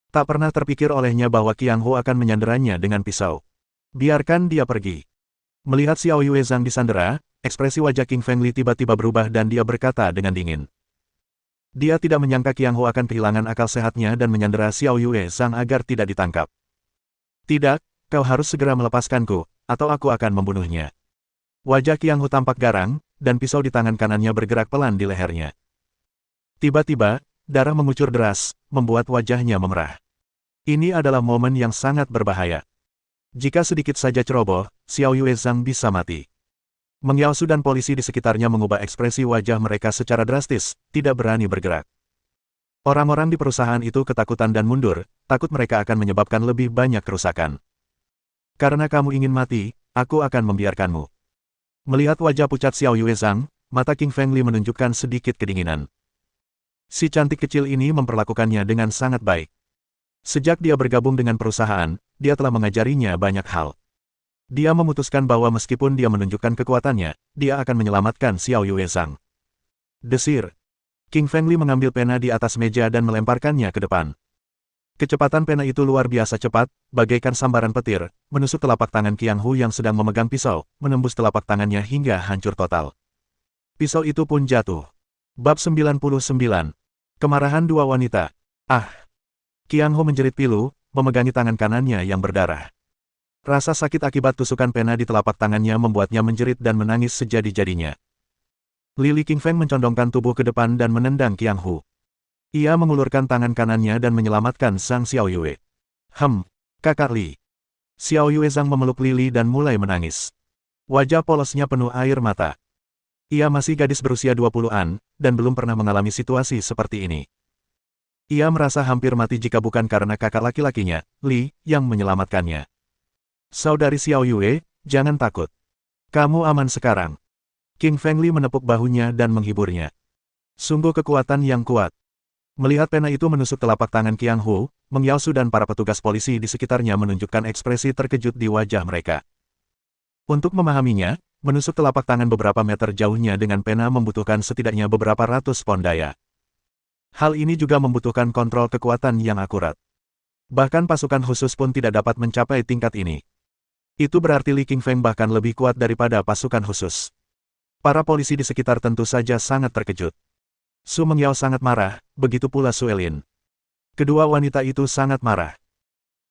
Tak pernah terpikir olehnya bahwa Qiang Hu akan menyanderanya dengan pisau. Biarkan dia pergi. Melihat Xiao Yuezhang disandera, ekspresi wajah King Feng Li tiba-tiba berubah dan dia berkata dengan dingin. Dia tidak menyangka Qiang Hu akan kehilangan akal sehatnya dan menyandera Xiao Yuezhang agar tidak ditangkap. Tidak, kau harus segera melepaskanku, atau aku akan membunuhnya. Wajah Qiang Hu tampak garang, dan pisau di tangan kanannya bergerak pelan di lehernya. Tiba-tiba, darah mengucur deras, membuat wajahnya memerah. Ini adalah momen yang sangat berbahaya. Jika sedikit saja ceroboh, Xiao Yuezhang bisa mati. Meng Yaosu dan polisi di sekitarnya mengubah ekspresi wajah mereka secara drastis, tidak berani bergerak. Orang-orang di perusahaan itu ketakutan dan mundur, takut mereka akan menyebabkan lebih banyak kerusakan. Karena kamu ingin mati, aku akan membiarkanmu. Melihat wajah pucat Xiao Yuezhang, mata King Fengli menunjukkan sedikit kedinginan. Si cantik kecil ini memperlakukannya dengan sangat baik. Sejak dia bergabung dengan perusahaan, dia telah mengajarinya banyak hal. Dia memutuskan bahwa meskipun dia menunjukkan kekuatannya, dia akan menyelamatkan Xiao Yuezhang. Desir. King Fengli mengambil pena di atas meja dan melemparkannya ke depan. Kecepatan pena itu luar biasa cepat, bagaikan sambaran petir, menusuk telapak tangan Qiang Hu yang sedang memegang pisau, menembus telapak tangannya hingga hancur total. Pisau itu pun jatuh. Bab 99. Kemarahan dua wanita. Ah! Qiang Hu menjerit pilu, memegangi tangan kanannya yang berdarah. Rasa sakit akibat tusukan pena di telapak tangannya membuatnya menjerit dan menangis sejadi-jadinya. Li Qingfeng mencondongkan tubuh ke depan dan menendang Qiang Hu. Ia mengulurkan tangan kanannya dan menyelamatkan Sang Xiao Yue. Kakak Li. Xiao Yuezhang memeluk Li dan mulai menangis. Wajah polosnya penuh air mata. Ia masih gadis berusia 20-an, dan belum pernah mengalami situasi seperti ini. Ia merasa hampir mati jika bukan karena kakak laki-lakinya, Li, yang menyelamatkannya. Saudari Xiao Yue, jangan takut. Kamu aman sekarang. King Fengli menepuk bahunya dan menghiburnya. Sungguh kekuatan yang kuat. Melihat pena itu menusuk telapak tangan Qiang Hu, Meng Yaosu dan para petugas polisi di sekitarnya menunjukkan ekspresi terkejut di wajah mereka. Untuk memahaminya, menusuk telapak tangan beberapa meter jauhnya dengan pena membutuhkan setidaknya beberapa ratus pon daya. Hal ini juga membutuhkan kontrol kekuatan yang akurat. Bahkan pasukan khusus pun tidak dapat mencapai tingkat ini. Itu berarti Li Qingfeng bahkan lebih kuat daripada pasukan khusus. Para polisi di sekitar tentu saja sangat terkejut. Su Mengyao sangat marah, begitu pula Su Elin. Kedua wanita itu sangat marah.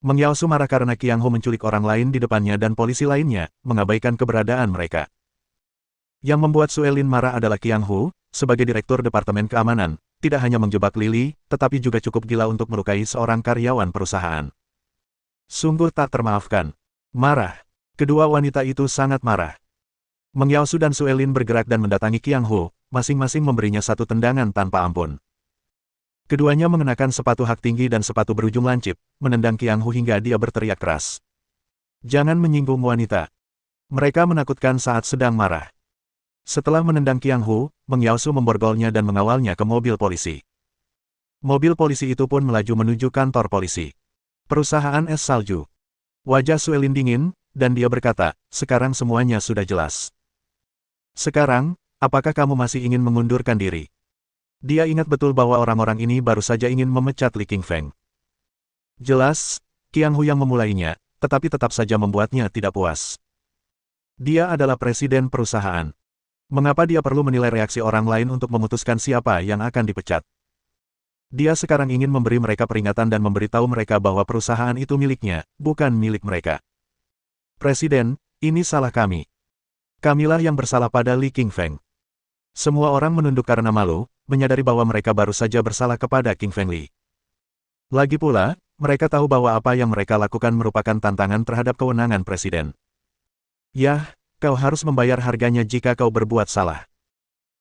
Meng Yaosu marah karena Qiang Hu menculik orang lain di depannya dan polisi lainnya, mengabaikan keberadaan mereka. Yang membuat Su Elin marah adalah Qiang Hu, sebagai direktur Departemen Keamanan, tidak hanya menjebak Lili, tetapi juga cukup gila untuk melukai seorang karyawan perusahaan. Sungguh tak termaafkan. Marah. Kedua wanita itu sangat marah. Meng Yaosu dan Su Elin bergerak dan mendatangi Qiang Hu, masing-masing memberinya satu tendangan tanpa ampun. Keduanya mengenakan sepatu hak tinggi dan sepatu berujung lancip, menendang Qiang Hu hingga dia berteriak keras. Jangan menyinggung wanita. Mereka menakutkan saat sedang marah. Setelah menendang Qiang Hu, Meng Yaosu memborgolnya dan mengawalnya ke mobil polisi. Mobil polisi itu pun melaju menuju kantor polisi. Perusahaan es salju. Wajah Su Elin dingin, dan dia berkata, sekarang semuanya sudah jelas. Sekarang, apakah kamu masih ingin mengundurkan diri? Dia ingat betul bahwa orang-orang ini baru saja ingin memecat Li Qingfeng. Jelas, Qiang Hu yang memulainya, tetapi tetap saja membuatnya tidak puas. Dia adalah presiden perusahaan. Mengapa dia perlu menilai reaksi orang lain untuk memutuskan siapa yang akan dipecat? Dia sekarang ingin memberi mereka peringatan dan memberitahu mereka bahwa perusahaan itu miliknya, bukan milik mereka. Presiden, ini salah kami. Kamilah yang bersalah pada Li Qingfeng. Semua orang menunduk karena malu, menyadari bahwa mereka baru saja bersalah kepada King Feng Li. Lagi pula, mereka tahu bahwa apa yang mereka lakukan merupakan tantangan terhadap kewenangan presiden. Yah, kau harus membayar harganya jika kau berbuat salah.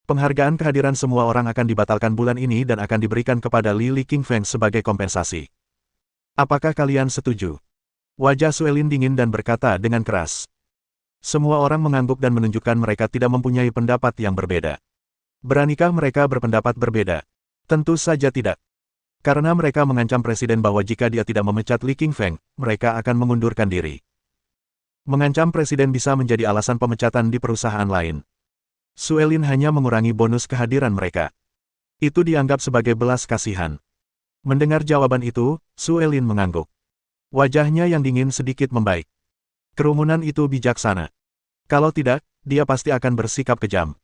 Penghargaan kehadiran semua orang akan dibatalkan bulan ini dan akan diberikan kepada Li Qingfeng sebagai kompensasi. Apakah kalian setuju? Wajah Su Elin dingin dan berkata dengan keras. Semua orang mengangguk dan menunjukkan mereka tidak mempunyai pendapat yang berbeda. Beranikah mereka berpendapat berbeda? Tentu saja tidak. Karena mereka mengancam presiden bahwa jika dia tidak memecat Li Qingfeng, mereka akan mengundurkan diri. Mengancam presiden bisa menjadi alasan pemecatan di perusahaan lain. Su Elin hanya mengurangi bonus kehadiran mereka. Itu dianggap sebagai belas kasihan. Mendengar jawaban itu, Su Elin mengangguk. Wajahnya yang dingin sedikit membaik. Kerumunan itu bijaksana. Kalau tidak, dia pasti akan bersikap kejam.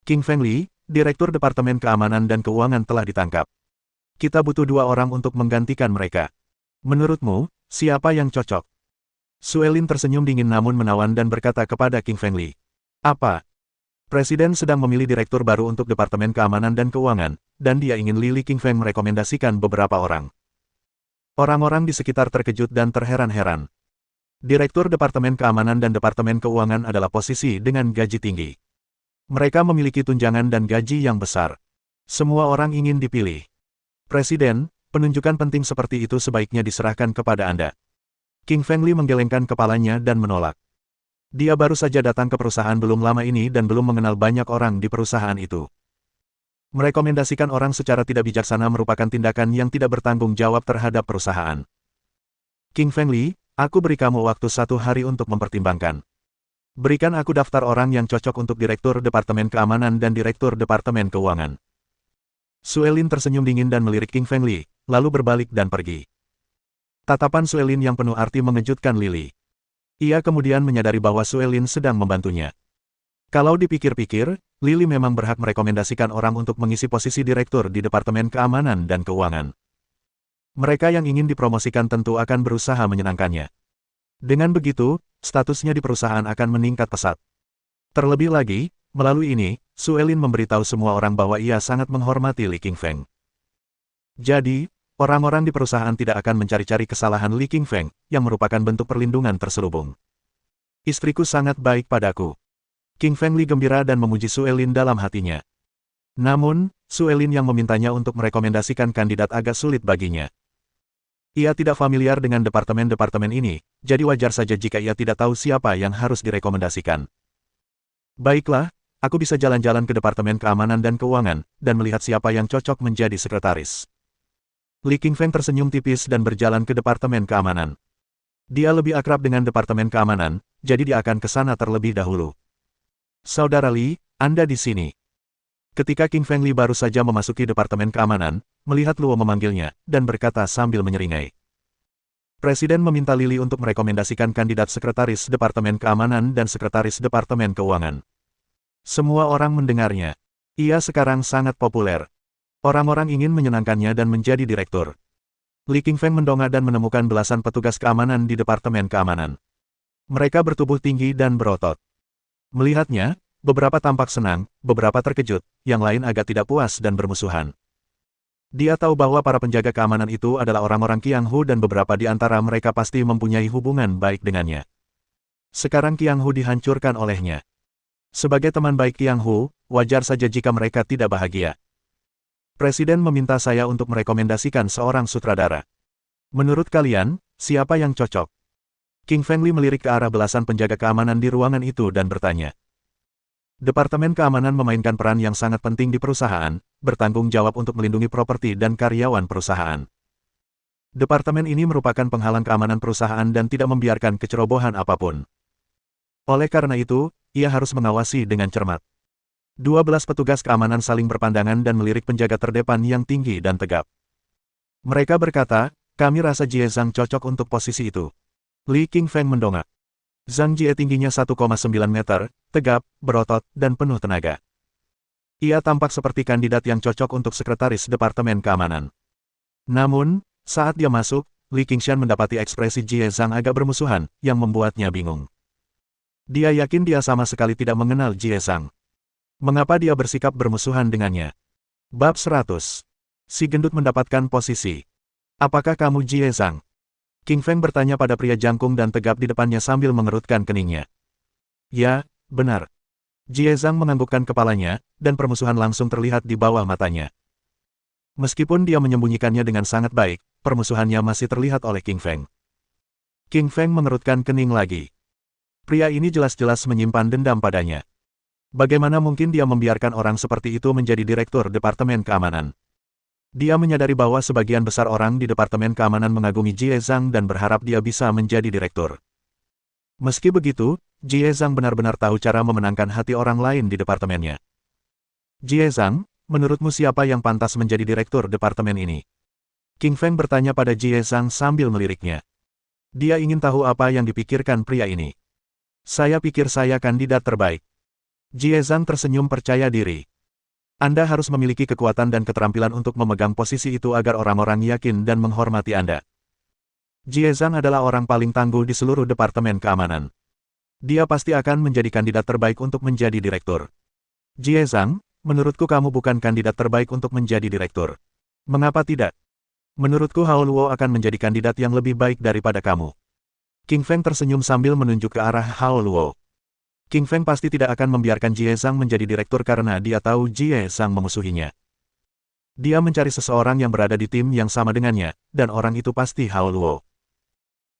King Feng Li, Direktur Departemen Keamanan dan Keuangan telah ditangkap. Kita butuh 2 orang untuk menggantikan mereka. Menurutmu, siapa yang cocok? Su Elin tersenyum dingin namun menawan dan berkata kepada King Feng Li. Apa? Presiden sedang memilih direktur baru untuk Departemen Keamanan dan Keuangan, dan dia ingin Li Qingfeng merekomendasikan beberapa orang. Orang-orang di sekitar terkejut dan terheran-heran. Direktur Departemen Keamanan dan Departemen Keuangan adalah posisi dengan gaji tinggi. Mereka memiliki tunjangan dan gaji yang besar. Semua orang ingin dipilih. Presiden, penunjukan penting seperti itu sebaiknya diserahkan kepada Anda. King Feng Li menggelengkan kepalanya dan menolak. Dia baru saja datang ke perusahaan belum lama ini dan belum mengenal banyak orang di perusahaan itu. Merekomendasikan orang secara tidak bijaksana merupakan tindakan yang tidak bertanggung jawab terhadap perusahaan. King Feng Li, aku beri kamu waktu 1 hari untuk mempertimbangkan. Berikan aku daftar orang yang cocok untuk Direktur Departemen Keamanan dan Direktur Departemen Keuangan. Suelin tersenyum dingin dan melirik King Feng Li, lalu berbalik dan pergi. Tatapan Suelin yang penuh arti mengejutkan Lily. Ia kemudian menyadari bahwa Suelin sedang membantunya. Kalau dipikir-pikir, Lily memang berhak merekomendasikan orang untuk mengisi posisi direktur di Departemen Keamanan dan Keuangan. Mereka yang ingin dipromosikan tentu akan berusaha menyenangkannya. Dengan begitu, statusnya di perusahaan akan meningkat pesat. Terlebih lagi, melalui ini, Suelin memberitahu semua orang bahwa ia sangat menghormati Li Qingfeng. Jadi, orang-orang di perusahaan tidak akan mencari-cari kesalahan Li Qingfeng, yang merupakan bentuk perlindungan terselubung. Istriku sangat baik padaku. King Feng Li gembira dan memuji Suelin dalam hatinya. Namun, Suelin yang memintanya untuk merekomendasikan kandidat agak sulit baginya. Ia tidak familiar dengan departemen-departemen ini, jadi wajar saja jika ia tidak tahu siapa yang harus direkomendasikan. Baiklah, aku bisa jalan-jalan ke Departemen Keamanan dan Keuangan, dan melihat siapa yang cocok menjadi sekretaris. Li Qingfeng tersenyum tipis dan berjalan ke Departemen Keamanan. Dia lebih akrab dengan Departemen Keamanan, jadi dia akan ke sana terlebih dahulu. Saudara Li, Anda di sini. Ketika King Feng Li baru saja memasuki Departemen Keamanan, melihat Luo memanggilnya, dan berkata sambil menyeringai. Presiden meminta Lily untuk merekomendasikan kandidat Sekretaris Departemen Keamanan dan Sekretaris Departemen Keuangan. Semua orang mendengarnya. Ia sekarang sangat populer. Orang-orang ingin menyenangkannya dan menjadi direktur. Li Qingfeng mendongak dan menemukan belasan petugas keamanan di Departemen Keamanan. Mereka bertubuh tinggi dan berotot. Melihatnya, beberapa tampak senang, beberapa terkejut, yang lain agak tidak puas dan bermusuhan. Dia tahu bahwa para penjaga keamanan itu adalah orang-orang Qiang Hu dan beberapa di antara mereka pasti mempunyai hubungan baik dengannya. Sekarang Qiang Hu dihancurkan olehnya. Sebagai teman baik Qiang Hu, wajar saja jika mereka tidak bahagia. Presiden meminta saya untuk merekomendasikan seorang sutradara. Menurut kalian, siapa yang cocok? King Feng Li melirik ke arah belasan penjaga keamanan di ruangan itu dan bertanya. Departemen Keamanan memainkan peran yang sangat penting di perusahaan, bertanggung jawab untuk melindungi properti dan karyawan perusahaan. Departemen ini merupakan penghalang keamanan perusahaan dan tidak membiarkan kecerobohan apapun. Oleh karena itu, ia harus mengawasi dengan cermat. 12 petugas keamanan saling berpandangan dan melirik penjaga terdepan yang tinggi dan tegap. Mereka berkata, kami rasa Jie Zhang cocok untuk posisi itu. Li Qingfeng mendongak. Zhang Jie tingginya 1,9 meter, tegap, berotot, dan penuh tenaga. Ia tampak seperti kandidat yang cocok untuk sekretaris Departemen Keamanan. Namun, saat dia masuk, Li Qingshan mendapati ekspresi Jie Zhang agak bermusuhan, yang membuatnya bingung. Dia yakin dia sama sekali tidak mengenal Jie Zhang. Mengapa dia bersikap bermusuhan dengannya? Bab 100. Si gendut mendapatkan posisi. Apakah kamu Jie Zhang? King Feng bertanya pada pria jangkung dan tegap di depannya sambil mengerutkan keningnya. Ya, benar. Jie Zhang menganggukkan kepalanya, dan permusuhan langsung terlihat di bawah matanya. Meskipun dia menyembunyikannya dengan sangat baik, permusuhannya masih terlihat oleh King Feng. King Feng mengerutkan kening lagi. Pria ini jelas-jelas menyimpan dendam padanya. Bagaimana mungkin dia membiarkan orang seperti itu menjadi direktur Departemen Keamanan? Dia menyadari bahwa sebagian besar orang di Departemen Keamanan mengagumi Jie Zhang dan berharap dia bisa menjadi direktur. Meski begitu, Jie Zhang benar-benar tahu cara memenangkan hati orang lain di departemennya. Jie Zhang, menurutmu siapa yang pantas menjadi direktur departemen ini? King Feng bertanya pada Jie Zhang sambil meliriknya. Dia ingin tahu apa yang dipikirkan pria ini. Saya pikir saya kandidat terbaik. Jie Zhang tersenyum percaya diri. Anda harus memiliki kekuatan dan keterampilan untuk memegang posisi itu agar orang-orang yakin dan menghormati Anda. Jie Zhang adalah orang paling tangguh di seluruh Departemen Keamanan. Dia pasti akan menjadi kandidat terbaik untuk menjadi direktur. Jie Zhang, menurutku kamu bukan kandidat terbaik untuk menjadi direktur. Mengapa tidak? Menurutku Hao Luo akan menjadi kandidat yang lebih baik daripada kamu. King Feng tersenyum sambil menunjuk ke arah Hao Luo. King Feng pasti tidak akan membiarkan Jie Zhang menjadi direktur karena dia tahu Jie Zhang memusuhinya. Dia mencari seseorang yang berada di tim yang sama dengannya, dan orang itu pasti Hao Luo.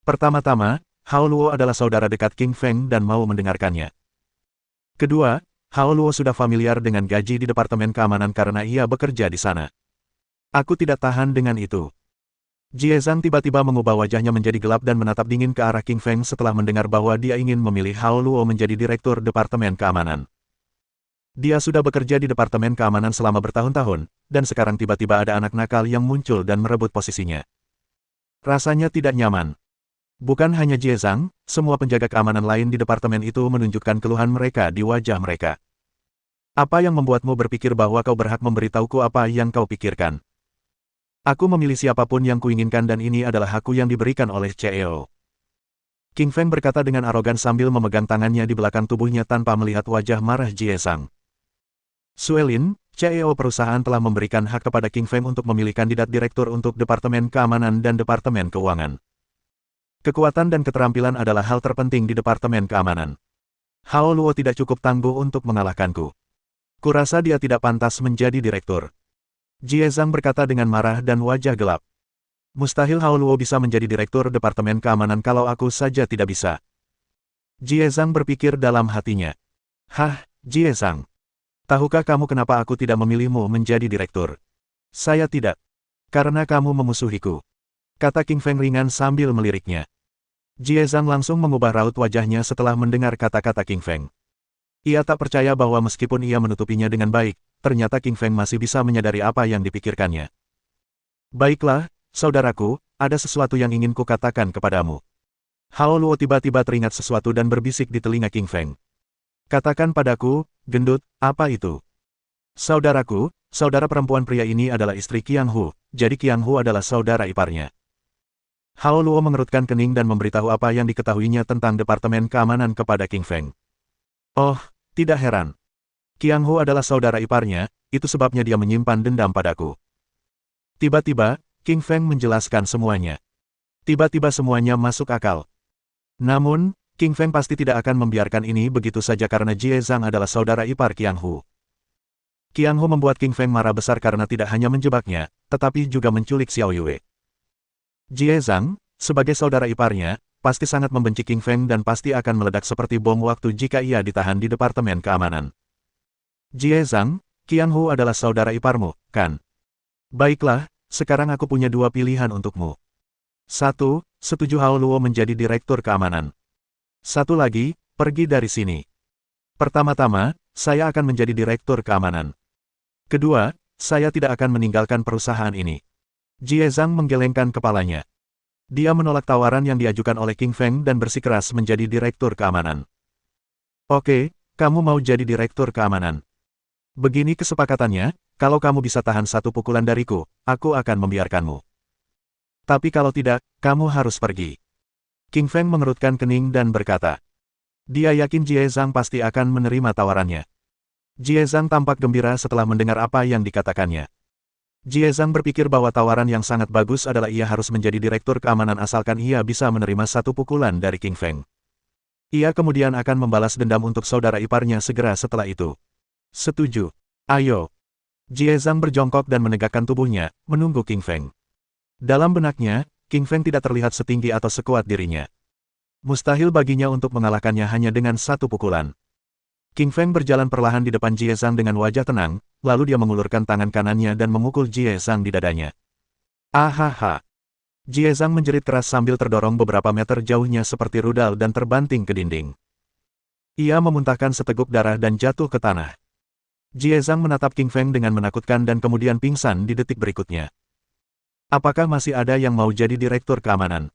Pertama-tama, Hao Luo adalah saudara dekat King Feng dan mau mendengarkannya. Kedua, Hao Luo sudah familiar dengan gaji di Departemen Keamanan karena ia bekerja di sana. Aku tidak tahan dengan itu. Jie Zhang tiba-tiba mengubah wajahnya menjadi gelap dan menatap dingin ke arah King Feng setelah mendengar bahwa dia ingin memilih Hao Luo menjadi Direktur Departemen Keamanan. Dia sudah bekerja di Departemen Keamanan selama bertahun-tahun, dan sekarang tiba-tiba ada anak nakal yang muncul dan merebut posisinya. Rasanya tidak nyaman. Bukan hanya Jie Zhang, semua penjaga keamanan lain di departemen itu menunjukkan keluhan mereka di wajah mereka. Apa yang membuatmu berpikir bahwa kau berhak memberitahuku apa yang kau pikirkan? Aku memilih siapapun yang kuinginkan dan ini adalah hakku yang diberikan oleh CEO. King Feng berkata dengan arogan sambil memegang tangannya di belakang tubuhnya tanpa melihat wajah marah Jie Zhang. Suelin, CEO perusahaan telah memberikan hak kepada King Feng untuk memilih kandidat direktur untuk Departemen Keamanan dan Departemen Keuangan. Kekuatan dan keterampilan adalah hal terpenting di Departemen Keamanan. Hao Luo tidak cukup tangguh untuk mengalahkanku. Kurasa dia tidak pantas menjadi direktur. Jie Zhang berkata dengan marah dan wajah gelap. Mustahil Hao Luo bisa menjadi direktur Departemen Keamanan kalau aku saja tidak bisa. Jie Zhang berpikir dalam hatinya. Hah, Jie Zhang. Tahukah kamu kenapa aku tidak memilihmu menjadi direktur? Saya tidak. Karena kamu memusuhiku. Kata King Feng ringan sambil meliriknya. Jie Zhang langsung mengubah raut wajahnya setelah mendengar kata-kata King Feng. Ia tak percaya bahwa meskipun ia menutupinya dengan baik, ternyata King Feng masih bisa menyadari apa yang dipikirkannya. Baiklah, saudaraku, ada sesuatu yang ingin kukatakan kepadamu. Hao Luo tiba-tiba teringat sesuatu dan berbisik di telinga King Feng. Katakan padaku, gendut, apa itu? Saudaraku, saudara perempuan pria ini adalah istri Qiang Hu, jadi Qiang Hu adalah saudara iparnya. Hao Luo mengerutkan kening dan memberitahu apa yang diketahuinya tentang Departemen Keamanan kepada King Feng. Oh, tidak heran. Qiang Hu adalah saudara iparnya, itu sebabnya dia menyimpan dendam padaku. Tiba-tiba, King Feng menjelaskan semuanya. Tiba-tiba semuanya masuk akal. Namun, King Feng pasti tidak akan membiarkan ini begitu saja karena Jie Zhang adalah saudara ipar Qiang Hu. Qiang Hu membuat King Feng marah besar karena tidak hanya menjebaknya, tetapi juga menculik Xiao Yue. Jie Zhang, sebagai saudara iparnya, pasti sangat membenci King Feng dan pasti akan meledak seperti bom waktu jika ia ditahan di Departemen Keamanan. Jie Zhang, Qiang Hu adalah saudara iparmu, kan? Baiklah, sekarang aku punya dua pilihan untukmu. 1. Setuju Hao Luo menjadi Direktur Keamanan. 1 lagi, pergi dari sini. Pertama-tama, saya akan menjadi Direktur Keamanan. Kedua, saya tidak akan meninggalkan perusahaan ini. Jie Zhang menggelengkan kepalanya. Dia menolak tawaran yang diajukan oleh King Feng dan bersikeras menjadi Direktur Keamanan. Oke, kamu mau jadi Direktur Keamanan. Begini kesepakatannya, kalau kamu bisa tahan satu pukulan dariku, aku akan membiarkanmu. Tapi kalau tidak, kamu harus pergi. King Feng mengerutkan kening dan berkata. Dia yakin Jie Zhang pasti akan menerima tawarannya. Jie Zhang tampak gembira setelah mendengar apa yang dikatakannya. Jie Zhang berpikir bahwa tawaran yang sangat bagus adalah ia harus menjadi Direktur Keamanan asalkan ia bisa menerima satu pukulan dari King Feng. Ia kemudian akan membalas dendam untuk saudara iparnya segera setelah itu. Setuju. Ayo. Jie Zhang berjongkok dan menegakkan tubuhnya, menunggu King Feng. Dalam benaknya, King Feng tidak terlihat setinggi atau sekuat dirinya. Mustahil baginya untuk mengalahkannya hanya dengan satu pukulan. King Feng berjalan perlahan di depan Jie Zhang dengan wajah tenang, lalu dia mengulurkan tangan kanannya dan memukul Jie Zhang di dadanya. Ahaha! Jie Zhang menjerit keras sambil terdorong beberapa meter jauhnya seperti rudal dan terbanting ke dinding. Ia memuntahkan seteguk darah dan jatuh ke tanah. Jie Zhang menatap King Feng dengan menakutkan dan kemudian pingsan di detik berikutnya. Apakah masih ada yang mau jadi Direktur Keamanan?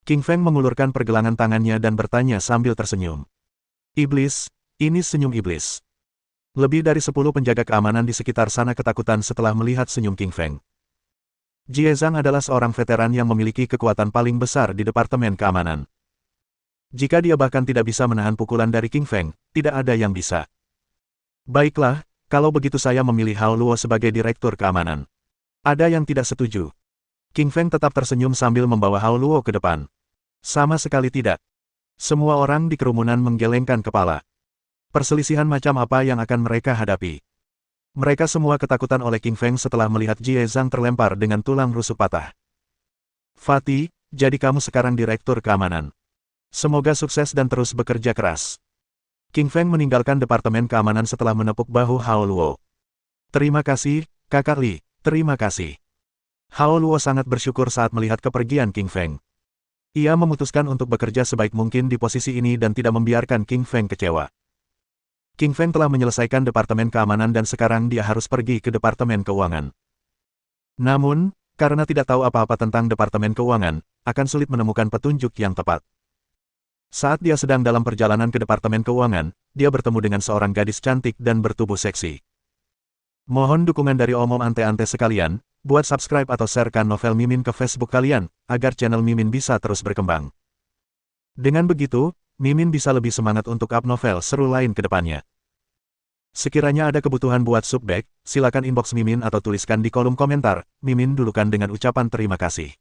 King Feng mengulurkan pergelangan tangannya dan bertanya sambil tersenyum. Iblis, ini senyum iblis. Lebih dari 10 penjaga keamanan di sekitar sana ketakutan setelah melihat senyum King Feng. Jie Zhang adalah seorang veteran yang memiliki kekuatan paling besar di Departemen Keamanan. Jika dia bahkan tidak bisa menahan pukulan dari King Feng, tidak ada yang bisa. Baiklah, kalau begitu saya memilih Hao Luo sebagai Direktur Keamanan. Ada yang tidak setuju. King Feng tetap tersenyum sambil membawa Hao Luo ke depan. Sama sekali tidak. Semua orang di kerumunan menggelengkan kepala. Perselisihan macam apa yang akan mereka hadapi? Mereka semua ketakutan oleh King Feng setelah melihat Jie Zhang terlempar dengan tulang rusuk patah. Fatih, jadi kamu sekarang Direktur Keamanan. Semoga sukses dan terus bekerja keras. King Feng meninggalkan Departemen Keamanan setelah menepuk bahu Hao Luo. Terima kasih, Kakak Li, terima kasih. Hao Luo sangat bersyukur saat melihat kepergian King Feng. Ia memutuskan untuk bekerja sebaik mungkin di posisi ini dan tidak membiarkan King Feng kecewa. King Feng telah menyelesaikan Departemen Keamanan dan sekarang dia harus pergi ke Departemen Keuangan. Namun, karena tidak tahu apa-apa tentang Departemen Keuangan, akan sulit menemukan petunjuk yang tepat. Saat dia sedang dalam perjalanan ke Departemen Keuangan, dia bertemu dengan seorang gadis cantik dan bertubuh seksi. Mohon dukungan dari omom ante-ante sekalian, buat subscribe atau sharekan novel Mimin ke Facebook kalian, agar channel Mimin bisa terus berkembang. Dengan begitu, Mimin bisa lebih semangat untuk up novel seru lain ke depannya. Sekiranya ada kebutuhan buat subback, silakan inbox Mimin atau tuliskan di kolom komentar, Mimin dulukan dengan ucapan terima kasih.